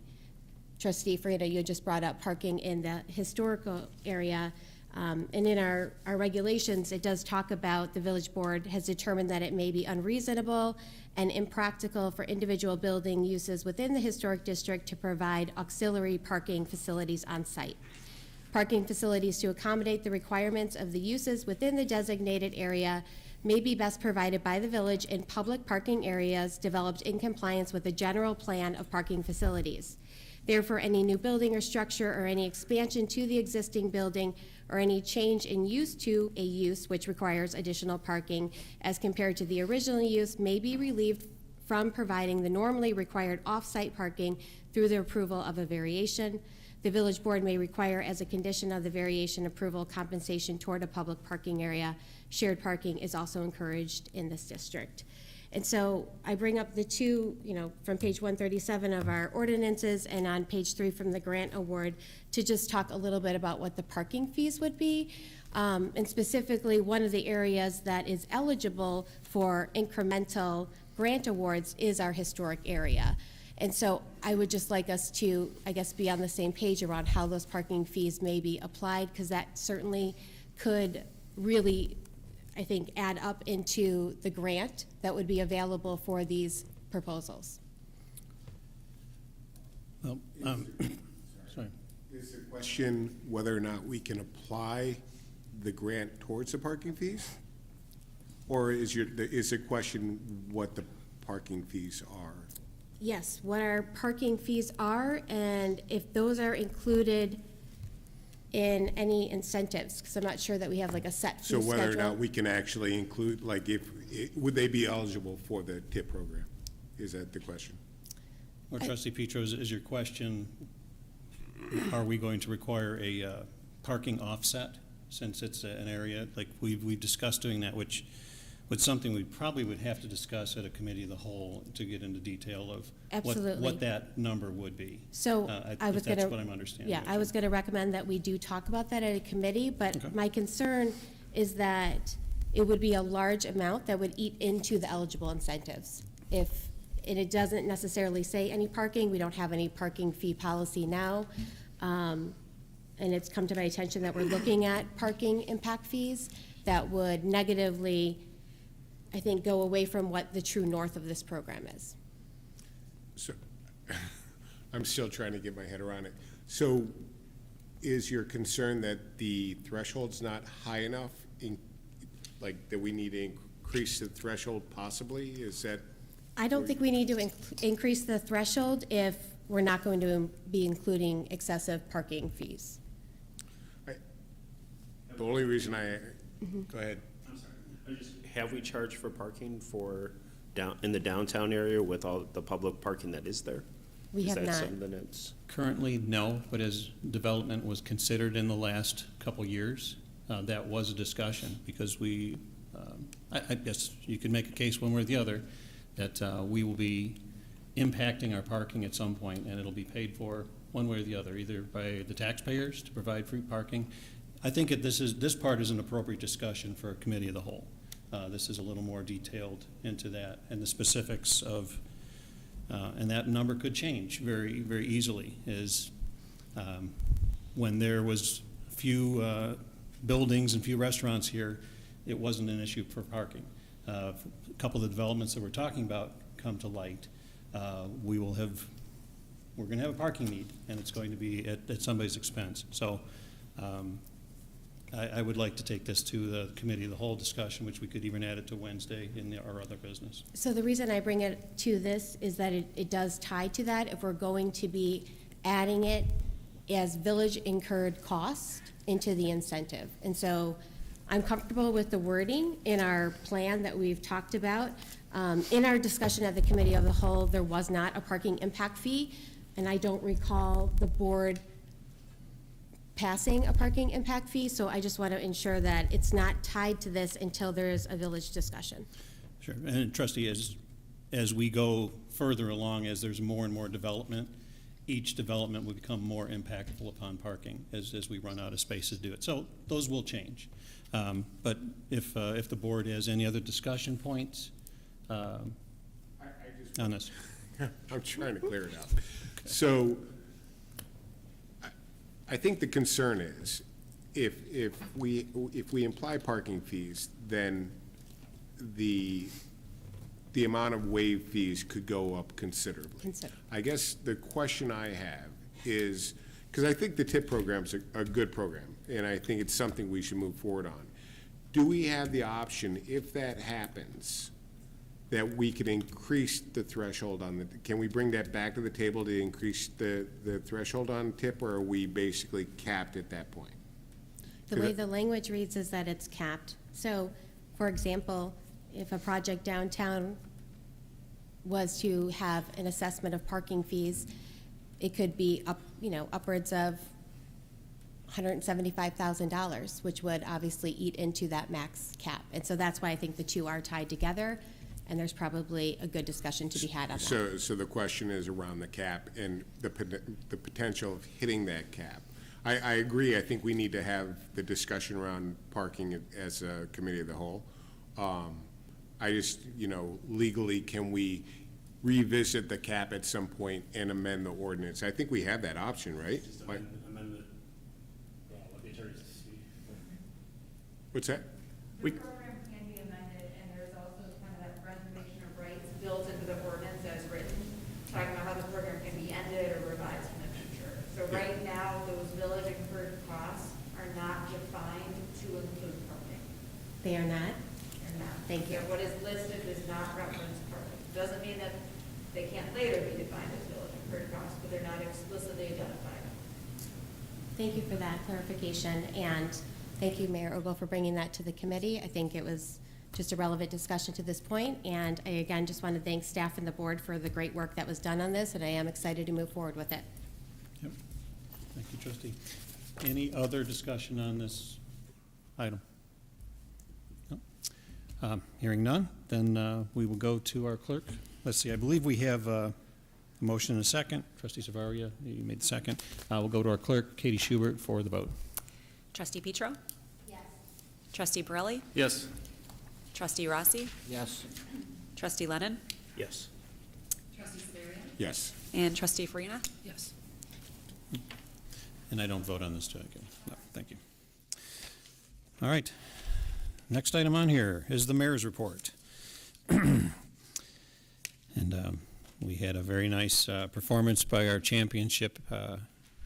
F: Trustee Frieda, you just brought up parking in the historical area. And in our regulations, it does talk about the village board has determined that it may be unreasonable and impractical for individual building uses within the historic district to provide auxiliary parking facilities on site. Parking facilities to accommodate the requirements of the uses within the designated area may be best provided by the village in public parking areas developed in compliance with the general plan of parking facilities. Therefore, any new building or structure or any expansion to the existing building or any change in use to a use which requires additional parking as compared to the original use may be relieved from providing the normally required off-site parking through the approval of a variation. The village board may require as a condition of the variation approval compensation toward a public parking area. Shared parking is also encouraged in this district. And so I bring up the two, from page 137 of our ordinances and on page 3 from the grant award to just talk a little bit about what the parking fees would be. And specifically, one of the areas that is eligible for incremental grant awards is our historic area. And so I would just like us to, be on the same page around how those parking fees may be applied, because that certainly could really I think, add up into the grant that would be available for these proposals.
A: Well, sorry.
G: Is the question whether or not we can apply the grant towards the parking fees? Or is the question what the parking fees are?
F: Yes, what our parking fees are, and if those are included in any incentives, because I'm not sure that we have like a set fee
G: So
F: schedule.
G: whether or not we can actually include, like, would they be eligible for the TIP program? Is that the question?
A: Or Trustee Petro, is your question, are we going to require a parking offset, since it's an area, like we've discussed doing that, which was something we probably would have to discuss at a committee of the whole to get into detail of
F: Absolutely.
A: what that number would be.
F: So I was
A: That's
F: gonna.
A: what I'm understanding.
F: Yeah, I was gonna recommend that we do talk about that at a committee, but
A: Okay.
F: my concern is that it would be a large amount that would eat into the eligible incentives. And it doesn't necessarily say any parking, we don't have any parking fee policy now. And it's come to my attention that we're looking at parking impact fees that would negatively, I think, go away from what the true north of this program is.
G: So, I'm still trying to get my head around it. So, is your concern that the threshold's not high enough, like, that we need to increase the threshold possibly? Is that?
F: I don't think we need to increase the threshold if we're not going to be including excessive parking fees.
G: The only reason go ahead.
J: I'm sorry. Have we charged for parking for in the downtown area with all the public parking that is there?
F: We have
J: Is
F: not.
J: that something that's?
A: Currently, no, but as development was considered in the last couple years, that was a discussion, because I guess you could make a case one way or the other, that we will be impacting our parking at some point, and it'll be paid for one way or the other, either by the taxpayers to provide free parking. I think this part is an appropriate discussion for a committee of the whole. This is a little more detailed into that and the specifics of, and that number could change very, very easily. When there was few buildings and few restaurants here, it wasn't an issue for parking. A couple of the developments that we're talking about come to light. We're going to have a parking need, and it's going to be at somebody's expense. So I would like to take this to the committee of the whole discussion, which we could even add it to Wednesday in our other business.
F: So the reason I bring it to this is that it does tie to that. If we're going to be adding it as village incurred cost into the incentive. And so I'm comfortable with the wording in our plan that we've talked about. In our discussion at the committee of the whole, there was not a parking impact fee, and I don't recall the board passing a parking impact fee, so I just want to ensure that it's not tied to this until there is a village discussion.
A: Sure, and trustee, as we go further along, as there's more and more development, each development will become more impactful upon parking as we run out of spaces to do it. So those will change. But if the board has any other discussion points on this.
G: I'm trying to clear it out. So, I think the concern is, if we imply parking fees, then the amount of waived fees could go up considerably. I guess the question I have is, because I think the TIP program's a good program, and I think it's something we should move forward on. Do we have the option, if that happens, that we could increase the threshold on can we bring that back to the table to increase the threshold on TIP, or are we basically capped at that point?
F: The way the language reads is that it's capped. So, for example, if a project downtown was to have an assessment of parking fees, it could be upwards of $175,000, which would obviously eat into that max cap. And so that's why I think the two are tied together, and there's probably a good discussion to be had on that.
G: So the question is around the cap and the potential of hitting that cap. I agree. I think we need to have the discussion around parking as a committee of the whole. I just, legally, can we revisit the cap at some point and amend the ordinance? I think we have that option, right?
K: Amendment. What the attorneys see.
G: What's that?
C: The program
F: Thank you.
C: Yeah, what is listed does not reference parking. Doesn't mean that they can't later be defined as village incurred costs, but they're not explicitly identified.
F: Thank you for that clarification, and thank you, Mayor Ogle, for bringing that to the committee. I think it was just a relevant discussion to this point, and I again just want to thank staff and the board for the great work that was done on this, and I am excited to move forward with it.
A: Yep. Thank you, trustee. Any other discussion on this item? No? Hearing none, then we will go to our clerk. Let's see, I believe we have a motion and a second. Trustee Savaria, you made the second. We'll go to our clerk, Katie Schubert, for the vote.
B: Trustee Petro?
F: Yes.
B: Trustee Borelli?
K: Yes.
B: Trustee Rossi?
H: Yes.
B: Trustee Lennon?
J: Yes.
B: Trustee Severia?
G: Yes.
B: And Trustee Farina?
I: Yes.
A: And I don't vote on this, too. Okay. No, thank you. All right. Next item on here is the mayor's report. And we had a very nice performance by our championship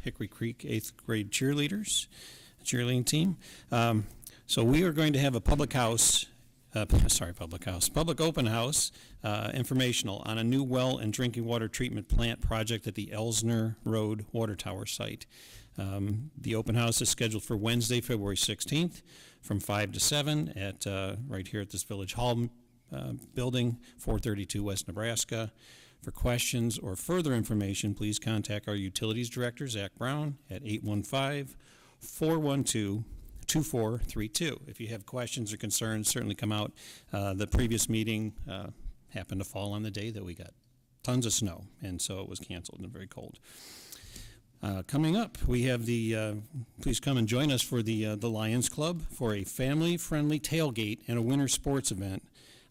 A: Hickory Creek 8th grade cheerleading team. So we are going to have a public open house, informational on a new well and drinking water treatment plant project at the Elsner Road Water Tower site. The open house is scheduled for Wednesday, February 16th from 5 to 7 at right here at this Village Hall building, 432 West Nebraska. For questions or further information, please contact our Utilities Director, Zach Brown, at 815-412-2432. If you have questions or concerns, certainly come out. The previous meeting happened to fall on the day that we got tons of snow, and so it was canceled and very cold. Coming up, we have please come and join us for the Lions Club for a family-friendly tailgate and a winter sports event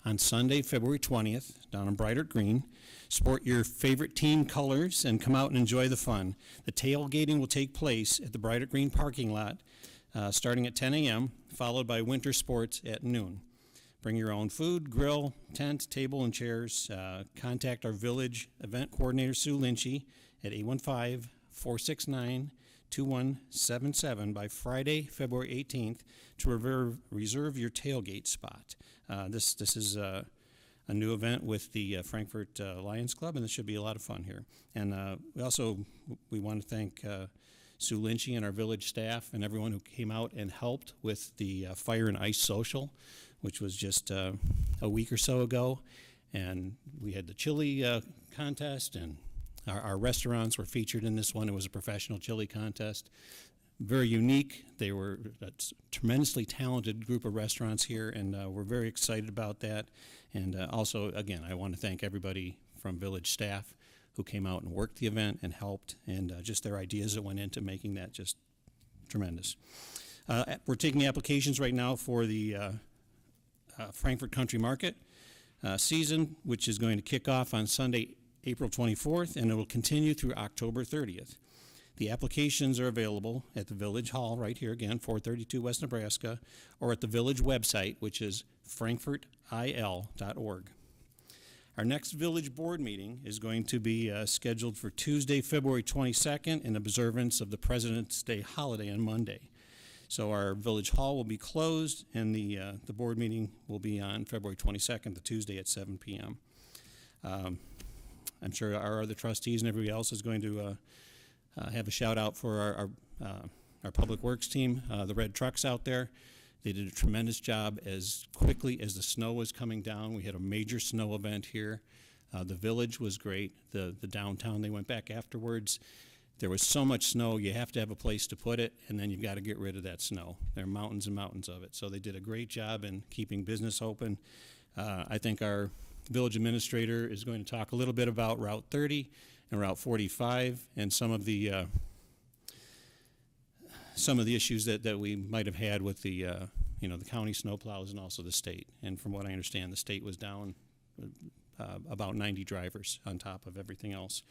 A: on Sunday, February 20th, down in Brighter Green. Sport your favorite team colors and come out and enjoy the fun. The tailgating will take place at the Brighter Green parking lot starting at 10 a.m., followed by winter sports at noon. Bring your own food, grill, tent, table, and chairs. Contact our village event coordinator, Sue Lynchy, at 815-469-2177 by Friday, February 18th to reserve your tailgate spot. This is a new event with the Frankfort Lions Club, and this should be a lot of fun here. And we want to thank Sue Lynchy and our village staff and everyone who came out and helped with the Fire and Ice Social, which was just a week or so ago. And we had the chili contest, and our restaurants were featured in this one. It was a professional chili contest. Very unique. They were a tremendously talented group of restaurants here, and we're very excited about that. And also, again, I want to thank everybody from village staff who came out and worked the event and helped, and just their ideas that went into making that just tremendous. We're taking applications right now for the Frankfort Country Market season, which is going to kick off on Sunday, April 24th, and it will continue through October 30th. The applications are available at the Village Hall right here, again, 432 West Nebraska, or at the village website, which is frankfortil.org. Our next village board meeting is going to be scheduled for Tuesday, February 22nd, in observance of the President's Day holiday on Monday. So our Village Hall will be closed, and the board meeting will be on February 22nd, the Tuesday at 7 p.m. I'm sure our other trustees and everybody else is going to have a shout out for our Public Works team, the red trucks out there. They did a tremendous job as quickly as the snow was coming down. We had a major snow event here. The village was great. The downtown, they went back afterwards. There was so much snow, you have to have a place to put it, and then you've got to get rid of that snow. There are mountains and mountains of it. So they did a great job in keeping business open. I think our village administrator is going to talk a little bit about Route 30 and Route 45 and some of the issues that we might have had with the the county snowplows and also the state. And from what I understand, the state was down about 90 drivers on top of everything else.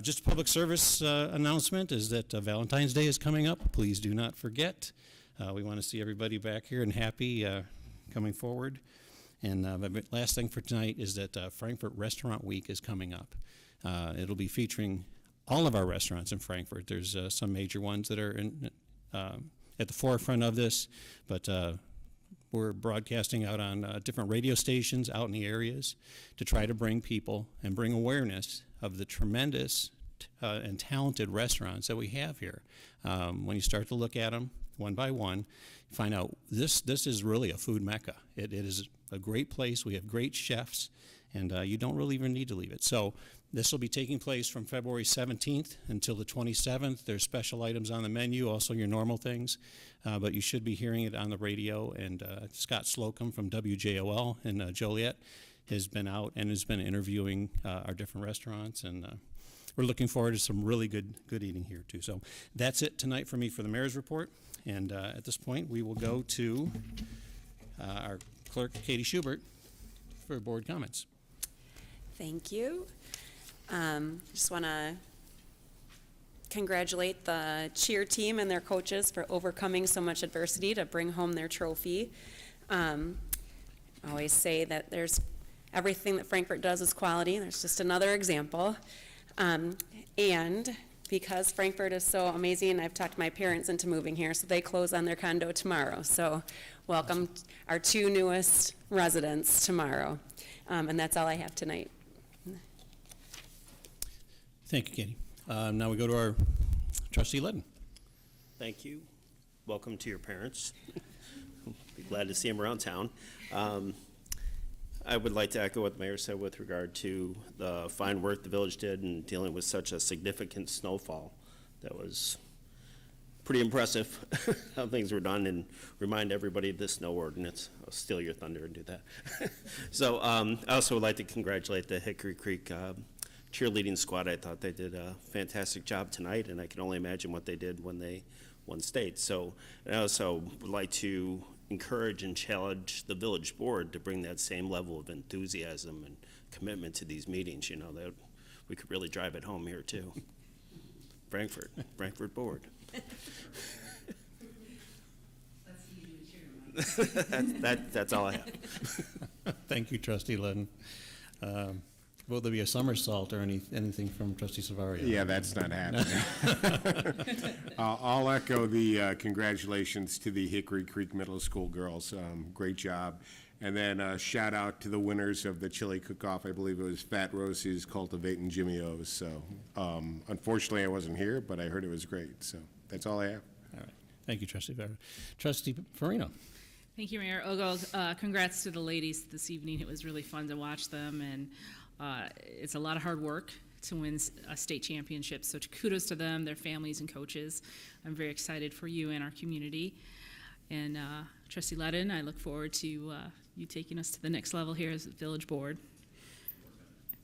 A: Just a public service announcement is that Valentine's Day is coming up. Please do not forget. We want to see everybody back here and happy coming forward. And the last thing for tonight is that Frankfort Restaurant Week is coming up. It'll be featuring all of our restaurants in Frankfort. There's some major ones that are at the forefront of this, but We're broadcasting out on different radio stations out in the areas to try to bring people and bring awareness of the tremendous and talented restaurants that we have here. When you start to look at them one by one, you find out this is really a food mecca. It is a great place. We have great chefs, and you don't really even need to leave it. So this will be taking place from February 17th until the 27th. There's special items on the menu, also your normal things, but you should be hearing it on the radio. And Scott Slocum from WJOL in Joliet has been out and has been interviewing our different restaurants, and we're looking forward to some really good eating here too. So that's it tonight for me for the mayor's report. And at this point, we will go to our clerk, Katie Schubert, for board comments.
B: Thank you. Just want to congratulate the cheer team and their coaches for overcoming so much adversity to bring home their trophy. I always say that there's everything that Frankfort does is quality. There's just another example. And because Frankfort is so amazing, I've talked my parents into moving here, so they close on their condo tomorrow. So welcome our 2 newest residents tomorrow. And that's all I have tonight.
A: Thank you, Katie. Now we go to our trustee Ledden.
J: Thank you. Welcome to your parents. Be glad to see them around town. I would like to echo what the mayor said with regard to the fine work the village did in dealing with such a significant snowfall. That was pretty impressive how things were done, and remind everybody of the snow ordinance. I'll steal your thunder and do that. So I also would like to congratulate the Hickory Creek cheerleading squad. I thought they did a fantastic job tonight, and I can only imagine what they did when they won state. So I also would like to encourage and challenge the village board to bring that same level of enthusiasm and commitment to these meetings. You know, that we could really drive it home here too. Frankfort board. That's all I have.
A: Thank you, trustee Ledden. Will there be a somersault or anything from trustee Savario?
G: Yeah, that's not happening. I'll echo the congratulations to the Hickory Creek Middle School girls. Great job. And then shout out to the winners of the chili cook-off. I believe it was Fat Rosie's Cultivating Jimmy O's. So unfortunately, I wasn't here, but I heard it was great. So that's all I have.
A: All right. Thank you, trustee Farino. Trustee Farino.
I: Thank you, Mayor Ogle. Congrats to the ladies this evening. It was really fun to watch them, and it's a lot of hard work to win a state championship. So kudos to them, their families, and coaches. I'm very excited for you and our community. And Trustee Ledden, I look forward to you taking us to the next level here as a village board.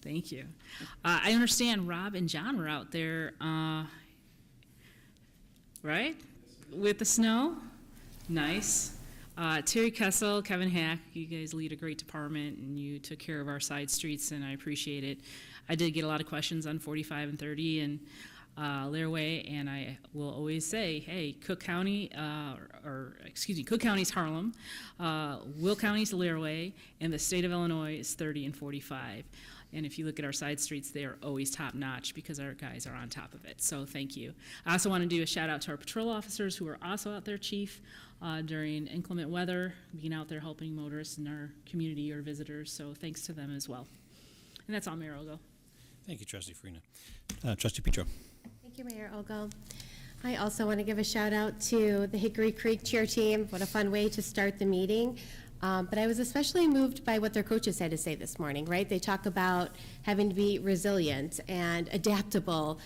I: Thank you. I understand Rob and John were out there, right? With the snow? Nice. Terry Kessel, Kevin Hack, you guys lead a great department, and you took care of our side streets, and I appreciate it. I did get a lot of questions on 45 and 30 and Lairway, and I will always say, hey, Cook County, Cook County's Harlem, Will County's Lairway, and the state of Illinois is 30 and 45. And if you look at our side streets, they are always top notch because our guys are on top of it. So thank you. I also want to do a shout out to our patrol officers who are also out there, Chief, during inclement weather, being out there helping motorists in our community or visitors. So thanks to them as well. And that's all, Mayor Ogle.
A: Thank you, Trustee Farina. Trustee Petro.
F: Thank you, Mayor Ogle. I also want to give a shout out to the Hickory Creek cheer team. What a fun way to start the meeting. But I was especially moved by what their coaches had to say this morning, right? They talk about having to be resilient and adaptable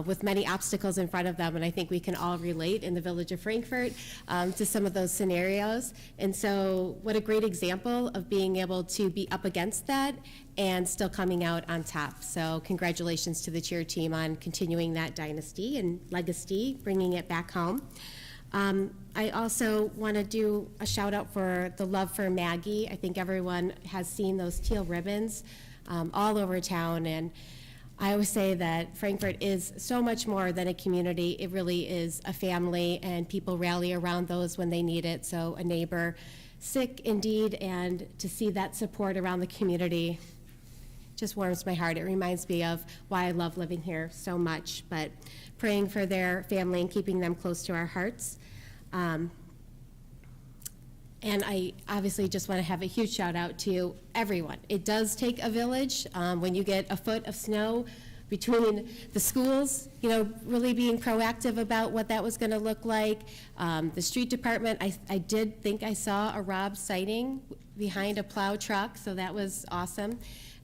F: with many obstacles in front of them, and I think we can all relate in the village of Frankfort to some of those scenarios. And so what a great example of being able to be up against that and still coming out on top. So congratulations to the cheer team on continuing that dynasty and legacy, bringing it back home. I also want to do a shout out for the love for Maggie. I think everyone has seen those teal ribbons all over town, and I always say that Frankfort is so much more than a community. It really is a family, and people rally around those when they need it. So a neighbor sick indeed, and to see that support around the community just warms my heart. It reminds me of why I love living here so much, but praying for their family and keeping them close to our hearts. And I obviously just want to have a huge shout out to everyone. It does take a village when you get a foot of snow between the schools, really being proactive about what that was going to look like. The street department, I did think I saw a Rob sighting behind a plow truck, so that was awesome.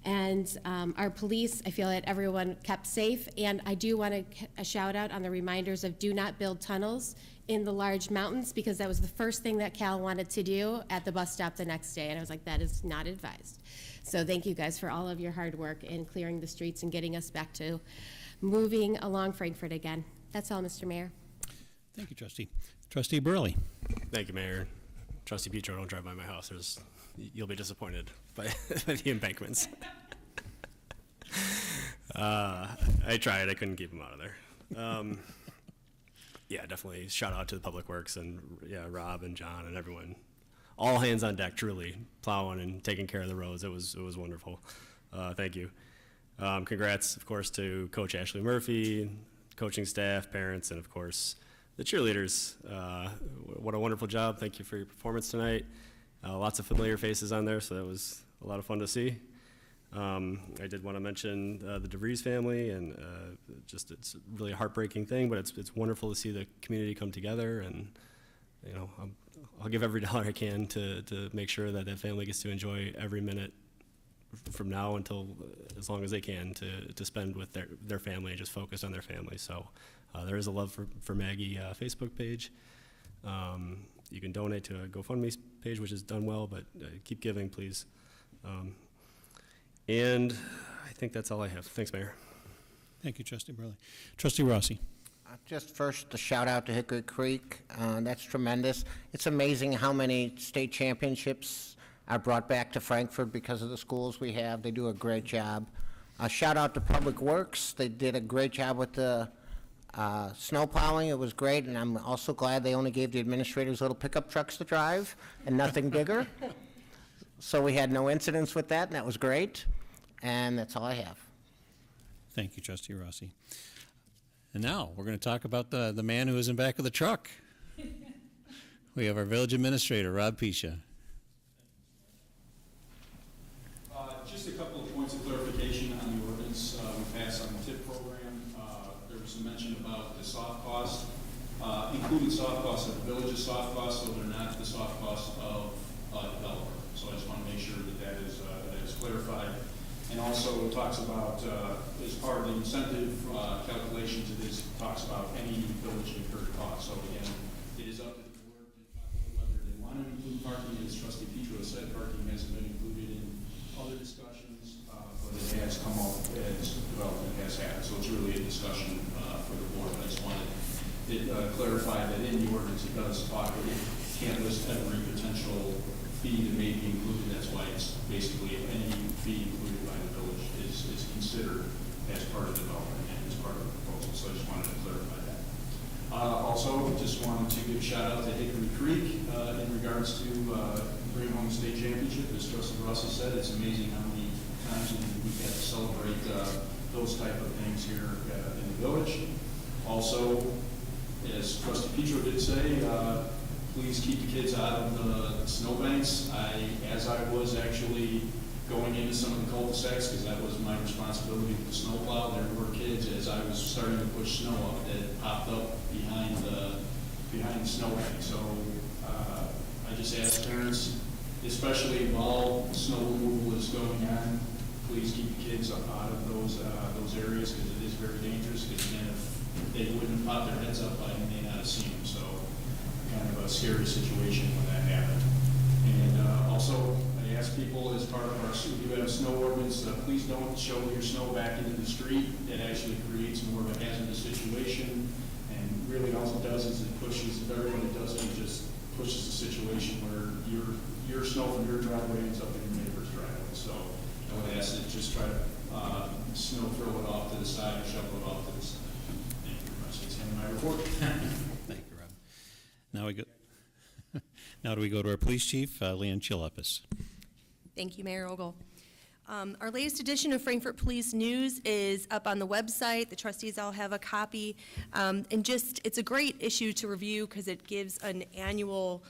F: And our police, I feel that everyone kept safe. And I do want a shout out on the reminders of do not build tunnels in the large mountains, because that was the first thing that Cal wanted to do at the bus stop the next day. And I was like, that is not advised. So thank you guys for all of your hard work in clearing the streets and getting us back to moving along Frankfort again. That's all, Mr. Mayor.
A: Thank you, Trustee. Trustee Burley.
K: Thank you, Mayor. Trustee Petro, don't drive by my house. You'll be disappointed by the embankments. I tried. I couldn't keep them out of there. Yeah, definitely shout out to the Public Works and Rob and John and everyone. All hands on deck, truly, plowing and taking care of the roads. It was wonderful. Thank you. Congrats, of course, to Coach Ashley Murphy, coaching staff, parents, and of course, the cheerleaders. What a wonderful job. Thank you for your performance tonight. Lots of familiar faces on there, so that was a lot of fun to see. I did want to mention the DeVries family, and it's really a heartbreaking thing, but it's wonderful to see the community come together, and I'll give every dollar I can to make sure that family gets to enjoy every minute from now until as long as they can to spend with their family and just focus on their family. So there is a Love for Maggie Facebook page. You can donate to a GoFundMe page, which is done well, but keep giving, please. And I think that's all I have. Thanks, Mayor.
A: Thank you, Trustee Burley. Trustee Rossi.
H: Just first, a shout out to Hickory Creek. That's tremendous. It's amazing how many state championships are brought back to Frankfort because of the schools we have. They do a great job. Shout out to Public Works. They did a great job with the snow plowing. It was great, and I'm also glad they only gave the administrators little pickup trucks to drive and nothing bigger. So we had no incidents with that, and that was great. And that's all I have.
A: Thank you, Trustee Rossi. And now we're going to talk about the man who is in back of the truck. We have our village administrator, Rob Pisha.
L: Just a couple of points of clarification on the ordinance we passed on the TIP program. There was some mention about the soft cost, including soft costs of the village's soft costs, so they're not the soft costs of developer. So I just want to make sure that is clarified. And also it talks about, as part of the incentive calculations, it talks about any village incurred cost. So again, it is up to the board to talk about whether they want to include parking. As Trustee Petro said, parking hasn't been included in other discussions, but it has come up as development has happened. So it's really a discussion for the board. I just wanted it clarified that in the ordinance it does talk, it can't list every potential fee that may be included. That's why it's basically any fee included by the village is considered as part of the development and as part of the proposal. So I just wanted to clarify that. Also, just wanted to give a shout out to Hickory Creek in regards to bring home the state championship. As Trustee Rossi said, it's amazing how many times we get to celebrate those type of things here in the village. Also, as Trustee Petro did say, please keep the kids out of the snowbanks. As I was actually going into some of the cul-de-sacs, because that was my responsibility with the snowplow, there were kids, as I was starting to push snow up, that popped up behind the snowbank. So I just ask parents, especially while snow removal is going on, please keep the kids out of those areas, because it is very dangerous. Because again, if they wouldn't have popped their heads up, I may not have seen them. So kind of a scary situation when that happened. And also, I ask people, as part of our, we do have a snow ordinance, please don't shovel your snow back into the street. It actually creates more of a hazardous situation. And really all it does is it pushes, if everybody does it, it just pushes the situation where your snow from your driveway ends up in your neighbor's driveway. So I would ask that just try to snow throw it off to the side or shovel it off to the side. Thank you very much. That's the end of my report.
A: Thank you, Rob. Now do we go to our police chief, Leanne Chilapis.
M: Thank you, Mayor Ogle. Our latest edition of Frankfort Police News is up on the website. The trustees all have a copy. And it's a great issue to review because it gives an annual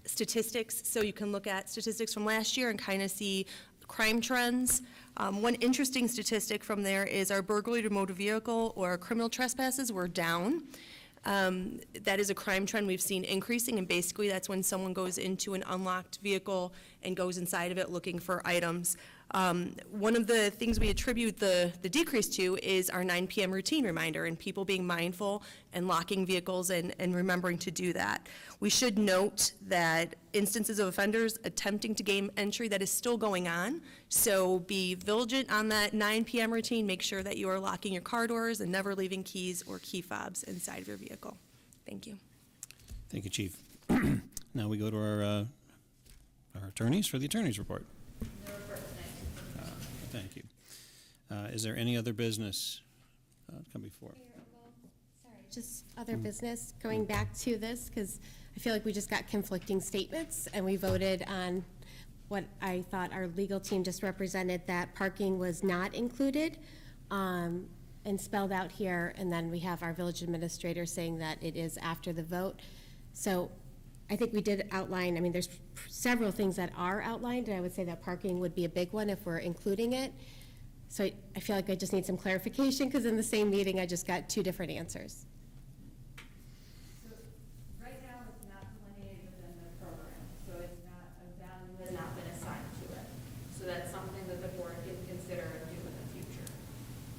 M: statistics, so you can look at statistics from last year and kind of see crime trends. One interesting statistic from there is our burglary to motor vehicle or criminal trespasses were down. That is a crime trend we've seen increasing, and basically that's when someone goes into an unlocked vehicle and goes inside of it looking for items. One of the things we attribute the decrease to is our 9 p.m. routine reminder and people being mindful and locking vehicles and remembering to do that. We should note that instances of offenders attempting to gain entry, that is still going on. So be vigilant on that 9 p.m. routine. Make sure that you are locking your car doors and never leaving keys or key fobs inside of your vehicle. Thank you.
A: Thank you, Chief. Now we go to our attorneys for the attorney's report. Thank you. Is there any other business come before?
F: Sorry, just other business, going back to this, because I feel like we just got conflicting statements, and we voted on what I thought our legal team just represented, that parking was not included and spelled out here, and then we have our village administrator saying that it is after the vote. So I think we did outline, I mean, there's several things that are outlined, and I would say that parking would be a big one if we're including it. So I feel like I just need some clarification, because in the same meeting, I just got two different answers.
C: So right now, it's not delineated within the program, so it's not, a value has not been assigned to it. So that's something that the board can consider and do in the future.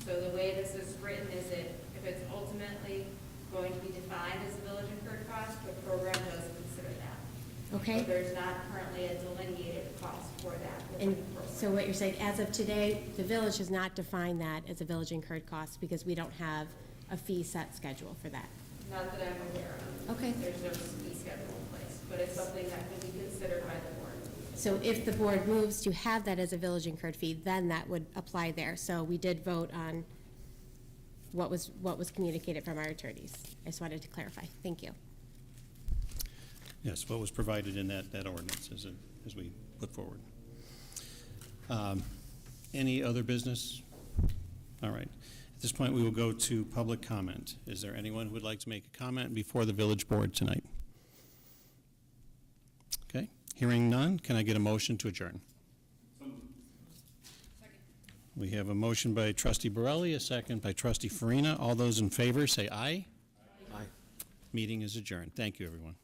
C: So the way this is written is if it's ultimately going to be defined as a village incurred cost, the program does consider that.
F: Okay?
C: But there's not currently a delineated cost for that within
F: And
C: the program.
F: so what you're saying, as of today, the village has not defined that as a village incurred cost, because we don't have a fee set schedule for that.
C: Not that I'm aware of.
F: Okay.
C: There's no fee schedule in place, but it's something that can be considered by the board.
F: So if the board moves to have that as a village incurred fee, then that would apply there. So we did vote on what was communicated from our attorneys. I just wanted to clarify. Thank you.
A: Yes, what was provided in that ordinance as we put forward. Any other business? All right. At this point, we will go to public comment. Is there anyone who would like to make a comment before the village board tonight? Okay. Hearing none, can I get a motion to adjourn? We have a motion by Trustee Borelli, a second by Trustee Farina. All those in favor say aye. Aye. Meeting is adjourned. Thank you, everyone.